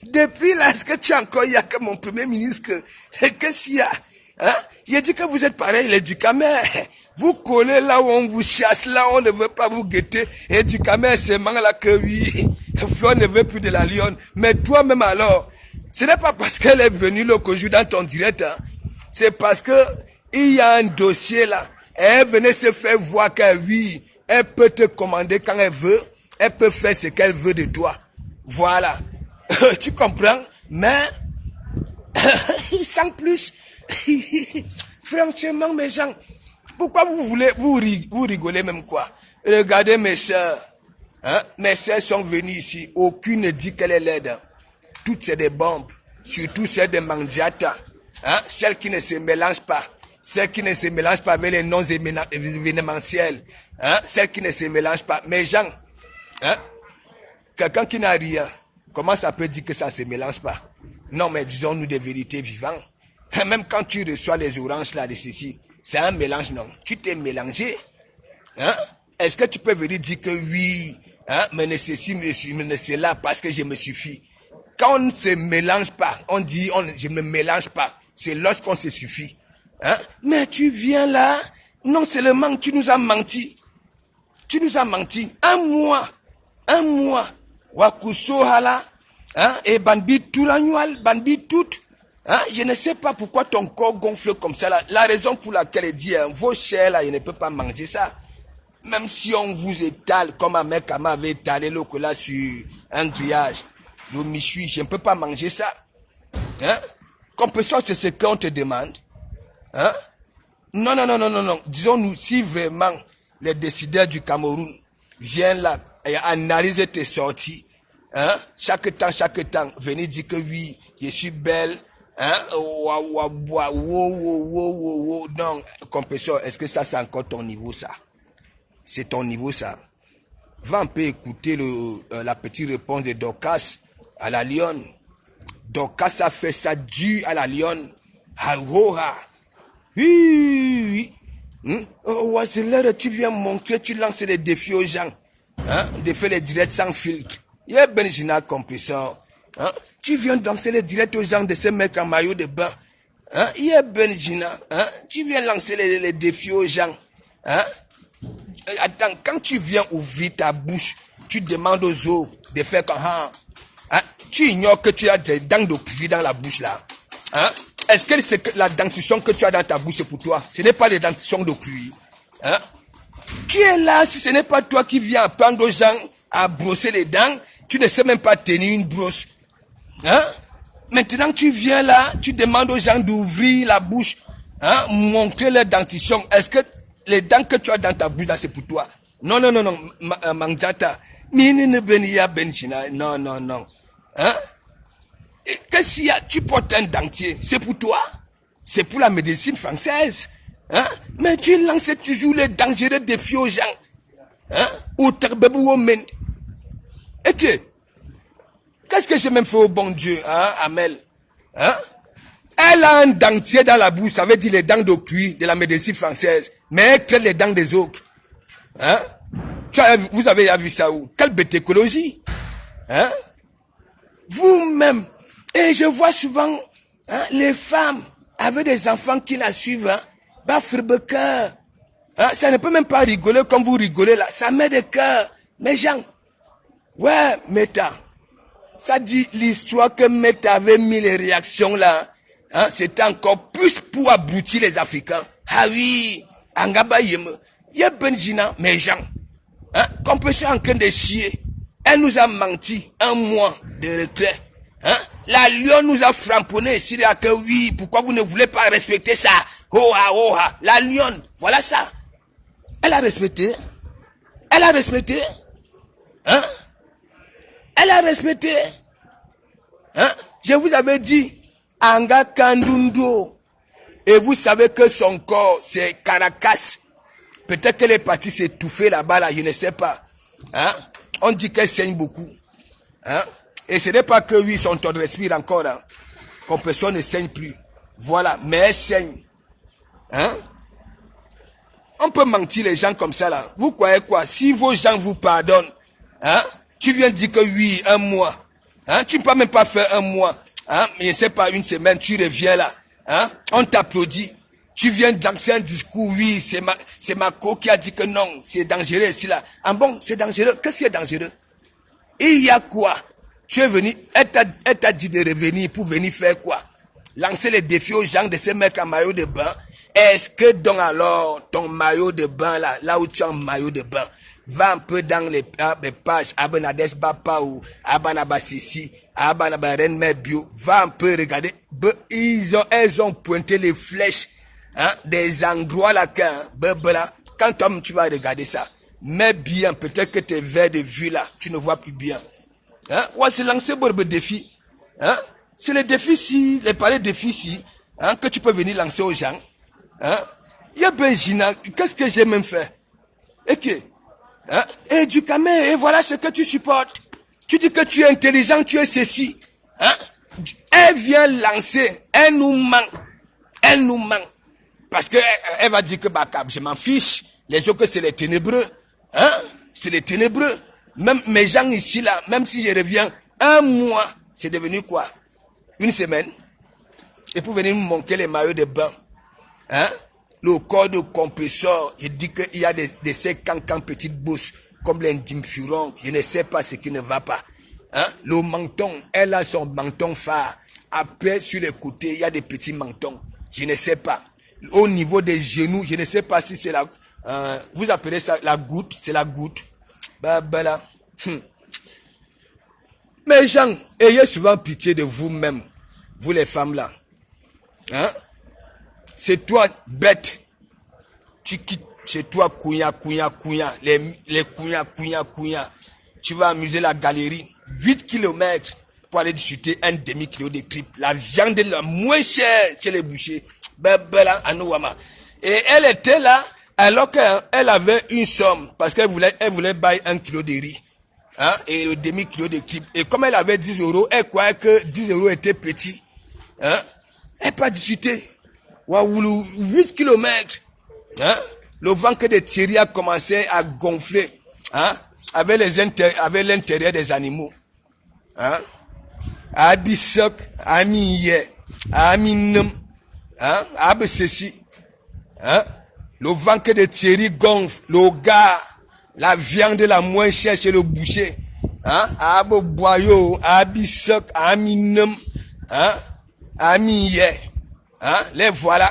Depuis là, est-ce que tu as encore, il y a que mon premier ministre, qu'est-ce qu'il y a? Hein? J'ai dit que vous êtes pareil, les Ducamer. Vous collez là où on vous chasse, là où on ne veut pas vous guetter. Et Ducamer, c'est là que oui, Flo ne veut plus de la lionne. Mais toi-même alors, ce n'est pas parce qu'elle est venue le jour dans ton direct, hein. C'est parce que il y a un dossier là. Elle venait se faire voir que oui, elle peut te commander quand elle veut. Elle peut faire ce qu'elle veut de toi. Voilà. Tu comprends? Mais, sans plus. Franchement, mes gens, pourquoi vous rigolez même quoi? Regardez mes sœurs. Hein? Mes sœurs sont venues ici. Aucune ne dit qu'elle est laide. Toutes c'est des bombes. Surtout celles de Mandiata. Hein? Celles qui ne se mélangent pas. Celles qui ne se mélangent pas avec les noms événementiels. Hein? Celles qui ne se mélangent pas. Mes gens, hein? Quelqu'un qui n'a rien, comment ça peut dire que ça ne se mélange pas? Non, mais disons-nous des vérités vivantes. Même quand tu reçois les oranges là de ceci, c'est un mélange, non? Tu t'es mélangé. Hein? Est-ce que tu peux venir dire que oui, hein? Mais ne ceci, mais ne cela, parce que je me suffis. Quand on ne se mélange pas, on dit je ne me mélange pas. C'est lorsqu'on se suffit. Hein? Mais tu viens là, non seulement tu nous as menti. Tu nous as menti. Un mois. Wakuso hala, hein? Et banbi tout l'annual, banbi tout. Hein? Je ne sais pas pourquoi ton corps gonfle comme ça là. La raison pour laquelle elle dit, hein, vos chairs là, je ne peux pas manger ça. Même si on vous étale, comme un mec m'avait étalé le là sur un grillage, le michui, je ne peux pas manger ça. Hein? Compétition, c'est ce qu'on te demande. Hein? Non, non, non, non, non, non. Disons-nous, si vraiment les décideurs du Cameroun viennent là et analysent tes sorties, hein? Chaque temps, venez dire que oui, je suis belle, hein? Non, compétition, est-ce que ça, c'est encore ton niveau, ça? C'est ton niveau, ça. Va un peu écouter la petite réponse de Dorcas à la Lyon. Dorcas a fait ça dû à la Lyon. Oui. Oh, c'est l'heure, tu viens montrer, tu lances des défis aux gens. Hein? De faire les directs sans filtre. Il y a Benjina compétition. Hein? Tu viens lancer les directs aux gens de ces mecs en maillot de bain. Hein? Il y a Benjina. Hein? Tu viens lancer les défis aux gens. Hein? Attends, quand tu viens ouvrir ta bouche, tu demandes aux autres de faire comme ça. Hein? Tu ignores que tu as des dents de cuir dans la bouche là. Hein? Est-ce que c'est la dentition que tu as dans ta bouche, c'est pour toi? Ce n'est pas les dentitions de cuir. Hein? Tu es là, si ce n'est pas toi qui viens apprendre aux gens à brosser les dents, tu ne sais même pas tenir une brosse. Hein? Maintenant, tu viens là, tu demandes aux gens d'ouvrir la bouche, hein, montrer leur dentition. Est-ce que les dents que tu as dans ta bouche là, c'est pour toi? Non, Mangjata. Non. Hein? Qu'est-ce qu'il y a? Tu portes un dentier, c'est pour toi? C'est pour la médecine française. Hein? Mais tu lances toujours les dangereux défis aux gens. Hein? Et qu'est-ce que j'ai même fait au bon Dieu, hein, Amel? Hein? Elle a un dentier dans la bouche, ça veut dire les dents de cuir de la médecine française. Mais elle crée les dents des autres. Hein? Vous avez vu ça où? Quelle bête écologie? Hein? Vous-même. Et je vois souvent, hein, les femmes avec des enfants qui la suivent, hein, hein, ça ne peut même pas rigoler comme vous rigolez là. Ça met des cœurs. Mais gens, ouais, Meta. Ça dit l'histoire que Meta avait mis les réactions là. Hein, c'était encore plus pour abrutir les Africains. Ah oui, Angaba Yeme. Y'a Benjina, mes gens. Hein, qu'on peut se en train de chier. Elle nous a menti un mois de reclès. Hein? La Lyon nous a framponné ici là que oui, pourquoi vous ne voulez pas respecter ça? Oh ah. La Lyon, voilà ça. Elle a respecté. Hein? Elle a respecté. Hein? Je vous avais dit, Anga Kandundo. Et vous savez que son corps, c'est Caracas. Peut-être qu'elle est partie s'étouffer là-bas, là, je ne sais pas. Hein? On dit qu'elle saigne beaucoup. Hein? Et ce n'est pas que oui, son temps de respire encore. Hein? Comme personne ne saigne plus. Voilà, mais elle saigne. Hein? On peut mentir les gens comme ça là. Vous croyez quoi? Si vos gens vous pardonnent, hein? Tu viens dire que oui, un mois. Hein? Tu ne peux même pas faire un mois. Hein? Mais je ne sais pas, une semaine, tu reviens là. Hein? On t'applaudit. Tu viens lancer un discours, oui, c'est Marco qui a dit que non, c'est dangereux ici là. Ah bon, c'est dangereux. Qu'est-ce qui est dangereux? Il y a quoi? Tu es venu, elle t'a dit de revenir pour venir faire quoi? Lancer les défis aux gens de ces mecs en maillot de bain. Est-ce que donc alors ton maillot de bain là où tu as un maillot de bain, va un peu dans les pages Abanades Bapa ou Abanabasisi, Abanabarenme Bio, va un peu regarder. Elles ont pointé les flèches, hein, des endroits là quand tu vas regarder ça, mais bien, peut-être que tes verres de vue là, tu ne vois plus bien. Hein? Ouais, c'est lancer pour le défi. Hein? C'est les défis si, les palais défis si, hein, que tu peux venir lancer aux gens. Hein? Il y a Benjina, qu'est-ce que j'ai même fait? Et que, hein? Et du camé, et voilà ce que tu supportes. Tu dis que tu es intelligent, tu es ceci. Hein? Elle vient lancer, elle nous ment. Parce que elle va dire que bah, je m'en fiche. Les autres, c'est les ténébreux. Hein? C'est les ténébreux. Même mes gens ici, là, même si je reviens un mois, c'est devenu quoi? Une semaine. Et pour venir me manquer les maillots de bain. Hein? Le corps de compresseur, il dit qu'il y a des 50 petites bosses, comme l'indimfurant. Je ne sais pas ce qui ne va pas. Hein? Le menton, elle a son menton phare. Après, sur les côtés, il y a des petits mentons. Je ne sais pas. Au niveau des genoux, je ne sais pas si c'est la... vous appelez ça la goutte, c'est la goutte. Là. Mais gens, ayez souvent pitié de vous-même, vous les femmes là. Hein? C'est toi, bête. Tu quittes chez toi, couilla. Les couilla. Tu vas amuser la galerie. 8 kilomètres pour aller discuter un demi-kilo de tripes. La viande est la moins chère chez les bouchers. Et elle était là, alors qu'elle avait une somme, parce qu'elle voulait bailler 1 kilo de riz. Hein, et le demi-kilo de tripes. Et comme elle avait 10 euros, elle croyait que 10 euros était petit. Hein? Elle pas discuté. 8 kilomètres. Hein? Le ventre de Thierry a commencé à gonfler. Hein? Avec l'intérieur des animaux. Hein? Abisok, Amiye, Aminum, hein? Absessi. Hein? Le ventre de Thierry gonfle. Le gars, la viande la moins chère chez le boucher. Hein? Abo boyo, Abisok, Aminum, hein? Amiye. Hein? Les voilà.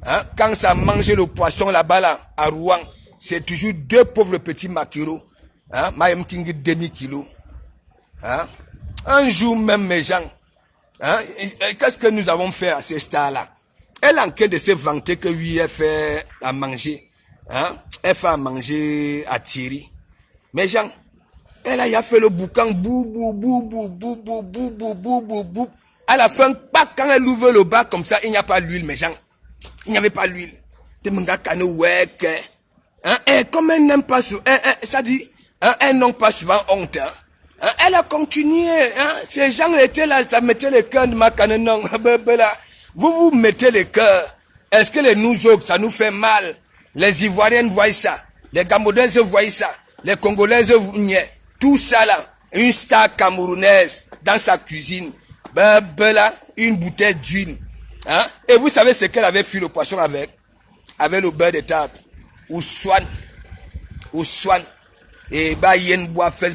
Hein? Quand ça mange le poisson là-bas, là, à Rouen, c'est toujours 2 pauvres petits maquereaux. Hein? Mayem King demi-kilo. Hein? Un jour même, mes gens, hein? Qu'est-ce que nous avons fait à ces stars-là? Elle est en train de se vanter que oui, elle fait à manger. Hein? Elle fait à manger à Thierry. Mes gens, elle a fait le boucan, bou. À la fin, pas quand elle ouvre le bas comme ça, il n'y a pas l'huile, mes gens. Il n'y avait pas l'huile. Hein? Et comme elle n'aime pas ça dit, hein? Elles n'ont pas souvent honte. Hein? Elle a continué. Hein? Ces gens étaient là, ça mettait le cœur de ma canon. Vous mettez le cœur. Est-ce que les nous autres, ça nous fait mal? Les Ivoiriennes voient ça. Les Gamodaises voient ça. Les Congolaises voient tout ça là. Une star camerounaise dans sa cuisine. Une bouteille d'huile. Hein? Et vous savez ce qu'elle avait fait le poisson avec? Avec le beurre de table. Ou swan. Et yen bois fait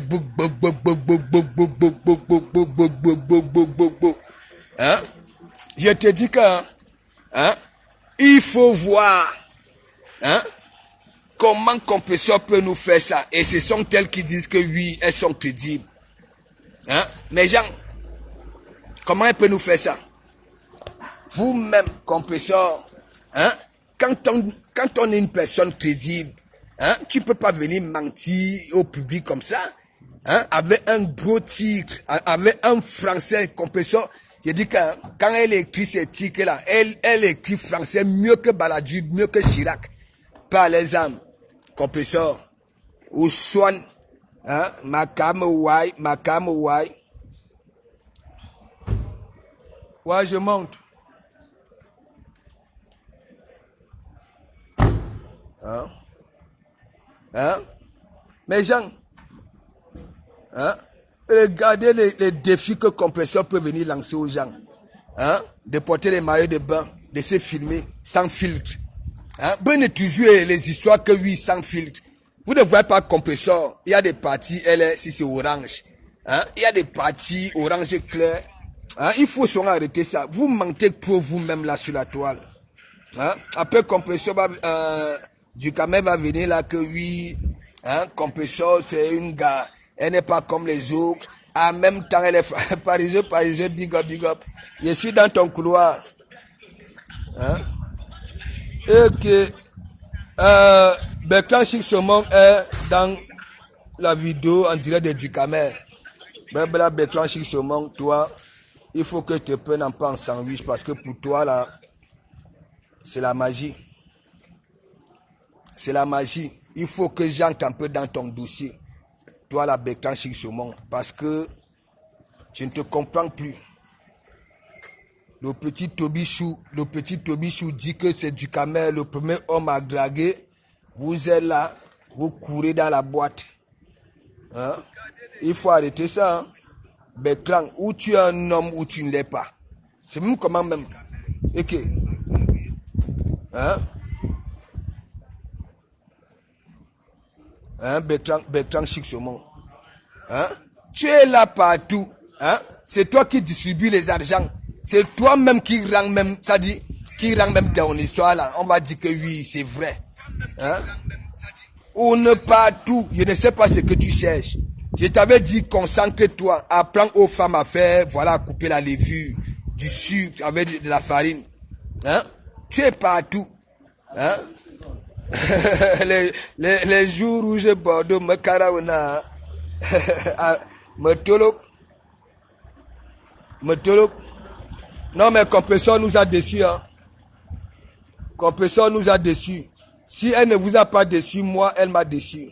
hein? Je te dis que hein? Il faut voir hein? Comment Compressor peut nous faire ça. Et ce sont elles qui disent que oui, elles sont crédibles. Hein? Mais gens, comment elle peut nous faire ça? Vous-même, Compressor, hein? Quand on est une personne crédible, hein? Tu peux pas venir mentir au public comme ça, hein? Avec un gros titre, avec un français Compressor. Je dis que quand elle écrit ces titres-là, elle écrit français mieux que Balladur, mieux que Chirac. Par les âmes, Compressor, ou Swan, hein? Makam Ouai. Ouais, je monte. Hein? Mais gens, hein? Regardez les défis que Compressor peut venir lancer aux gens. Hein? De porter les maillots de bain, de se filmer sans filtre. Hein? Ben est toujours les histoires que oui, sans filtre. Vous ne voyez pas Compressor. Il y a des parties, si c'est orange. Hein? Il y a des parties orange clair. Hein? Il faut s'en arrêter ça. Vous mentez pour vous-même là sur la toile. Hein? Après Compressor, Ducamel va venir là que oui, hein? Compressor c'est une gars. Elle n'est pas comme les autres. En même temps, elle est parisien, big up. Je suis dans ton couloir. Hein? Et que Bertrand Chic Saumon est dans la vidéo en direct de Ducamel. Bertrand Chic Saumon, toi, il faut que tu te prennes un peu en sandwich parce que pour toi, là, c'est la magie. C'est la magie. Il faut que j'entre un peu dans ton dossier. Toi, la Bertrand Chic Saumon, parce que je ne te comprends plus. Le petit Tobichou dit que c'est Ducamel, le premier homme à draguer. Vous êtes là, vous courez dans la boîte. Hein? Il faut arrêter ça. Hein? Bertrand, ou tu es un homme ou tu ne l'es pas. C'est même comment même. Ok. Hein? Hein, Bertrand Chic Saumon. Hein? Tu es là partout. Hein? C'est toi qui distribue les argents. C'est toi-même qui rend même, ça dit, qui rend même ton histoire là. On va dire que oui, c'est vrai. Hein? On ne pas tout. Je ne sais pas ce que tu cherches. Je t'avais dit, concentre-toi, apprends aux femmes à faire, voilà, couper la levure, du sucre avec de la farine. Hein? Tu es partout. Hein? les jours rouges Bordeaux, me karaona, me tolo. Non, mais Compressor nous a déçus. Hein. Compressor nous a déçus. Si elle ne vous a pas déçu, moi, elle m'a déçu.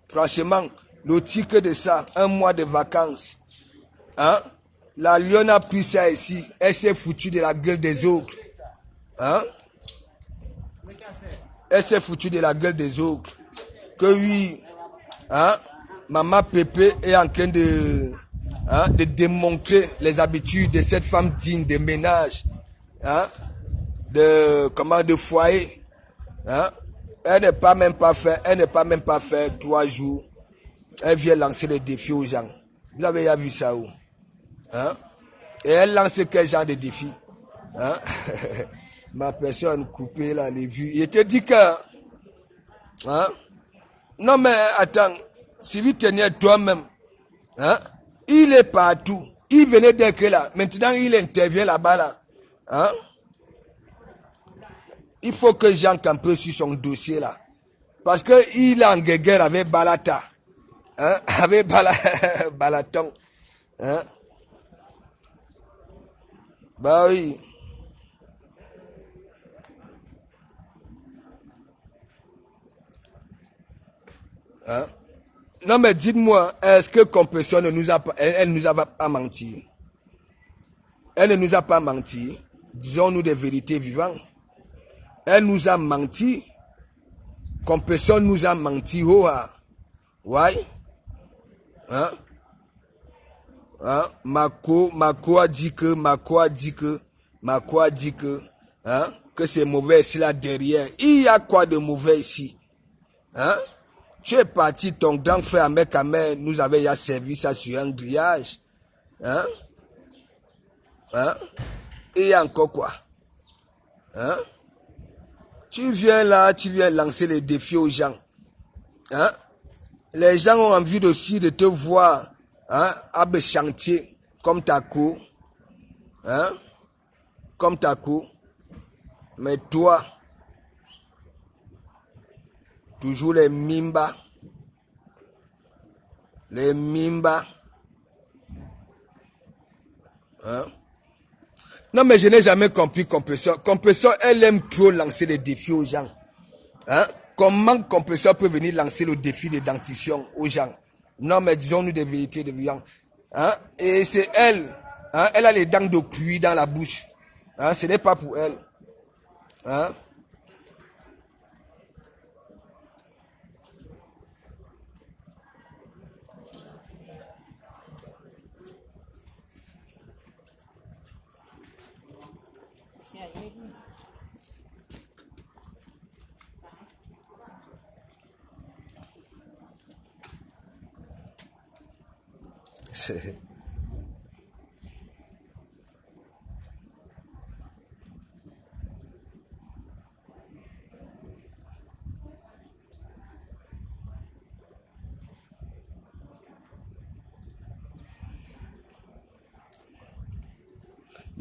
Franchement, le ticket de ça, un mois de vacances. Hein? La lionne a pris ça ici. Elle s'est foutue de la gueule des autres. Hein? Elle s'est foutue de la gueule des autres. Que oui, hein? Maman Pépé est en train de démontrer les habitudes de cette femme digne de ménage. Hein? De foyer. Hein? Elle n'est pas même pas fait 3 jours. Elle vient lancer le défi aux gens. Vous avez déjà vu ça où? Hein? Et elle lance quel genre de défi? Hein? Ma personne coupée là, les vues. Il te dit que... Hein? Non mais attends, si vous teniez toi-même, hein? Il est partout. Il venait d'être là. Maintenant il intervient là-bas là. Hein? Il faut que Jean campe sur son dossier là. Parce que il est en guerre avec Balata. Hein? Avec Balaton. Hein? Bah oui. Hein? Non mais dites-moi, est-ce que Compressor ne nous a pas, elle nous a pas menti? Elle ne nous a pas menti. Disons-nous des vérités vivantes. Elle nous a menti. Compressor nous a menti. Oh, ah. Ouais. Hein? Hein? Mako a dit que, hein? Que c'est mauvais ici là derrière. Il y a quoi de mauvais ici? Hein? Tu es parti, ton grand frère Ahmed Kamer nous avait ya servi ça sur un grillage. Hein? Hein? Et il y a encore quoi? Hein? Tu viens là, tu viens lancer les défis aux gens. Hein? Les gens ont envie aussi de te voir, hein, à be chantier comme ta cour. Hein? Comme ta cour. Mais toi, toujours les mimba. Les mimba. Hein? Non, mais je n'ai jamais compris Compressor. Compressor, elle aime trop lancer des défis aux gens. Hein? Comment Compressor peut venir lancer le défi de dentition aux gens? Non, mais disons-nous des vérités de viande. Hein? Et c'est elle. Hein? Elle a les dents de cuir dans la bouche. Hein? Ce n'est pas pour elle. Hein?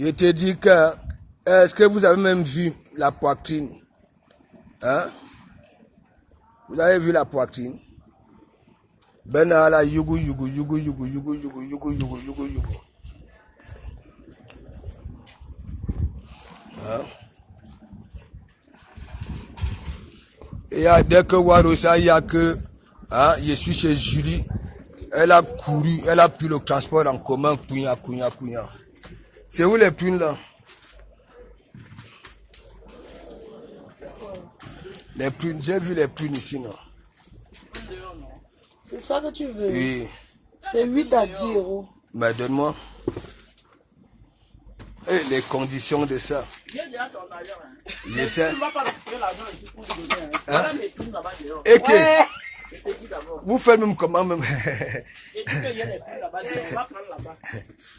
Je te dis que, est-ce que vous avez même vu la poitrine? Hein? Vous avez vu la poitrine? Ben là, yugu. Hein? Et dès que Warosa, il y a que, hein, je suis chez Julie, elle a couru, elle a pris le transport en commun, couilla. C'est où les prunes là? Les prunes, j'ai vu les prunes ici, non? C'est ça que tu veux? Oui. C'est 8 à 10 euros. Mais donne-moi. Et les conditions de ça. Je sais. Hein? Et que vous faites même comment même?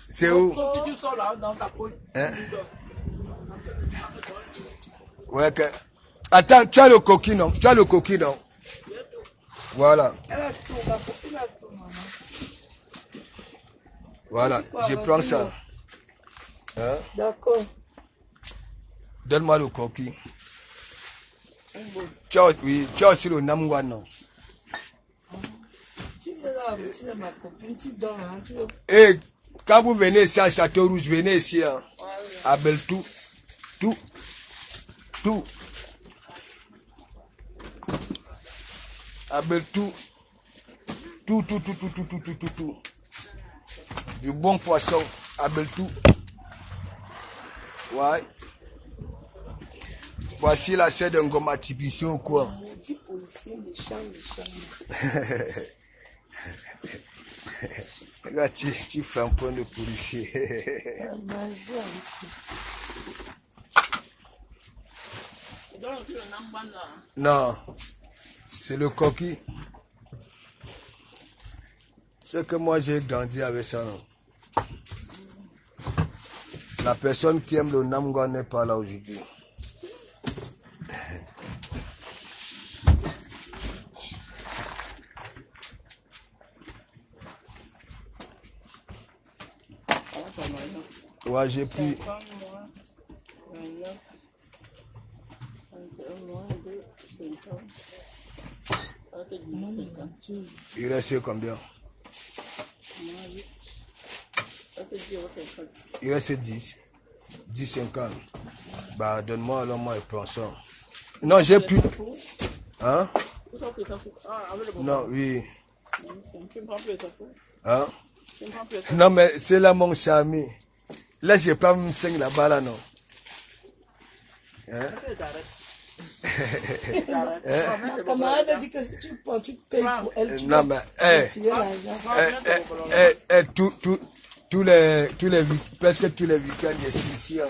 C'est où? Hein? Ouais, que... Attends, tu as le coquille, non? Voilà. Voilà, je prends ça. Hein? D'accord. Donne-moi le coquille. Tu as aussi le Namwa, non? Tu veux la boutique de ma copine, tu donnes, hein, tu veux. Et quand vous venez ici à Château-Rouge, venez ici hein, à Beltou. Tout. À Beltou. Tout. Du bon poisson à Beltou. Ouais. Voici la chaîne de Ngoma Tipici ou quoi? Maudit policier, méchant. Là, tu fais un point de policier. Manger avec Non, c'est le coquille. C'est que moi j'ai grandi avec ça. Non? La personne qui aime le Namgwa n'est pas là aujourd'hui. Ouais, j'ai pris. Il reste combien? Il reste 10. 10,50. Bah, donne-moi alors, moi, je prends ça. Non, j'ai plus. Hein? Non, oui. Hein? Non, mais c'est là mon chami. Là, je pas me 5 là-bas, là, non. Hein? ma camarade a dit que si tu prends, tu payes pour elle. Tu non, vas mais, retirer l'argent. presque tous les week-ends, je suis ici. Hein.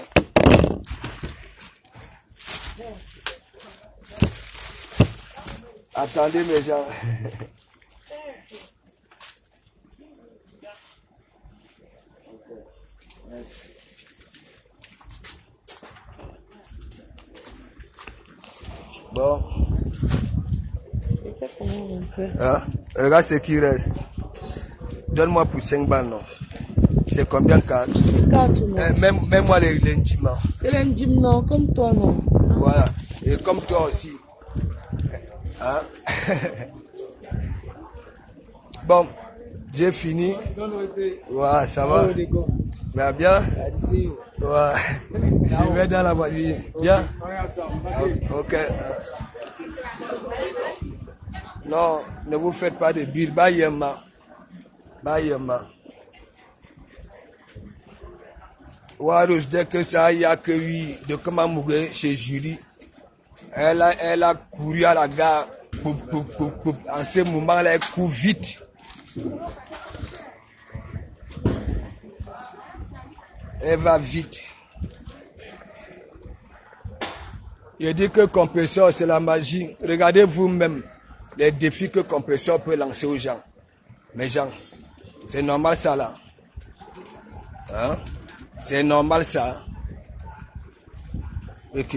Attendez, mes gens. Bon. Hein? Regarde ce qui reste. Donne-moi pour 5 balles, non? C'est combien 4? C'est 4, non? Même-moi les ndimans. C'est l'indim, non? Comme toi, non? Voilà. Et comme toi aussi. Hein? Bon, j'ai fini. Ouais, ça va? Mais bien? Ouais. Je vais dans la voiture. Bien? Ok. Non, ne vous faites pas de bulles. Bayema. Warus, dès que ça y a accueilli de comment mourir chez Julie, elle a couru à la gare. En ce moment-là, elle court vite. Elle va vite. Il dit que compresseur, c'est la magie. Regardez vous-même les défis que compresseur peut lancer aux gens. Mes gens, c'est normal ça là. Hein? C'est normal ça. Ok.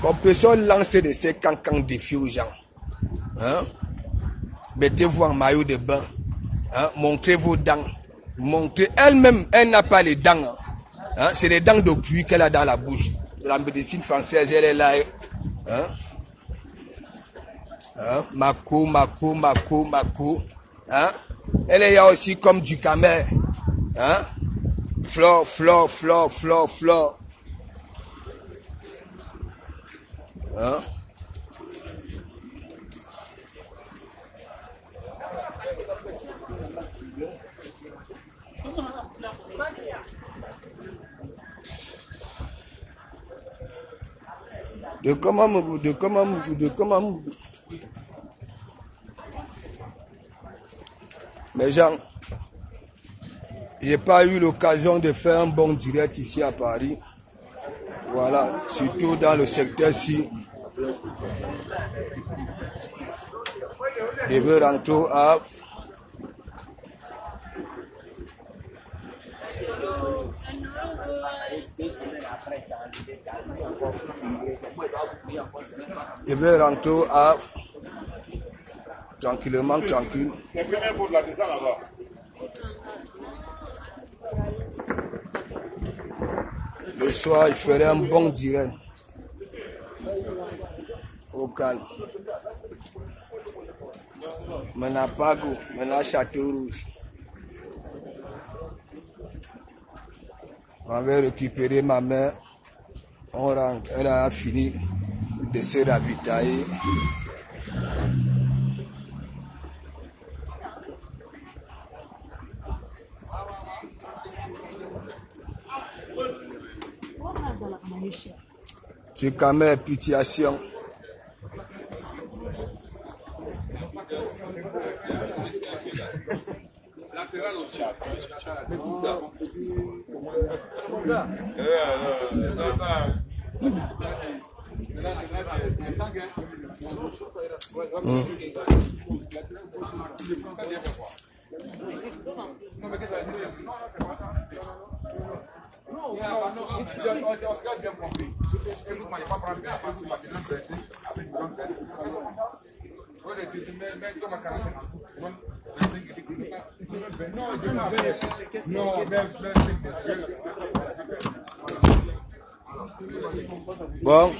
Compresseur lance de ces cancans défis aux gens. Hein? Mettez-vous en maillot de bain. Hein? Montrez vos dents. Montrez. Elle-même, elle n'a pas les dents. Hein? C'est les dents de pluie qu'elle a dans la bouche. La médecine française, elle est là. Hein? Hein? Mako. Hein? Elle est là aussi comme du camel. Hein? Flore. Hein? De comment. Mes gens, j'ai pas eu l'occasion de faire un bon direct ici à Paris. Voilà, surtout dans le secteur-ci. Je veux rentrer à... Je vais rentrer à... Tranquille. Le soir, il ferait un bon direct. Au calme. Maintenant, Pago, maintenant, Château Rouge. On va récupérer ma mère. On rentre. Elle a fini de se ravitailler. C'est quand même pitiation. Bon.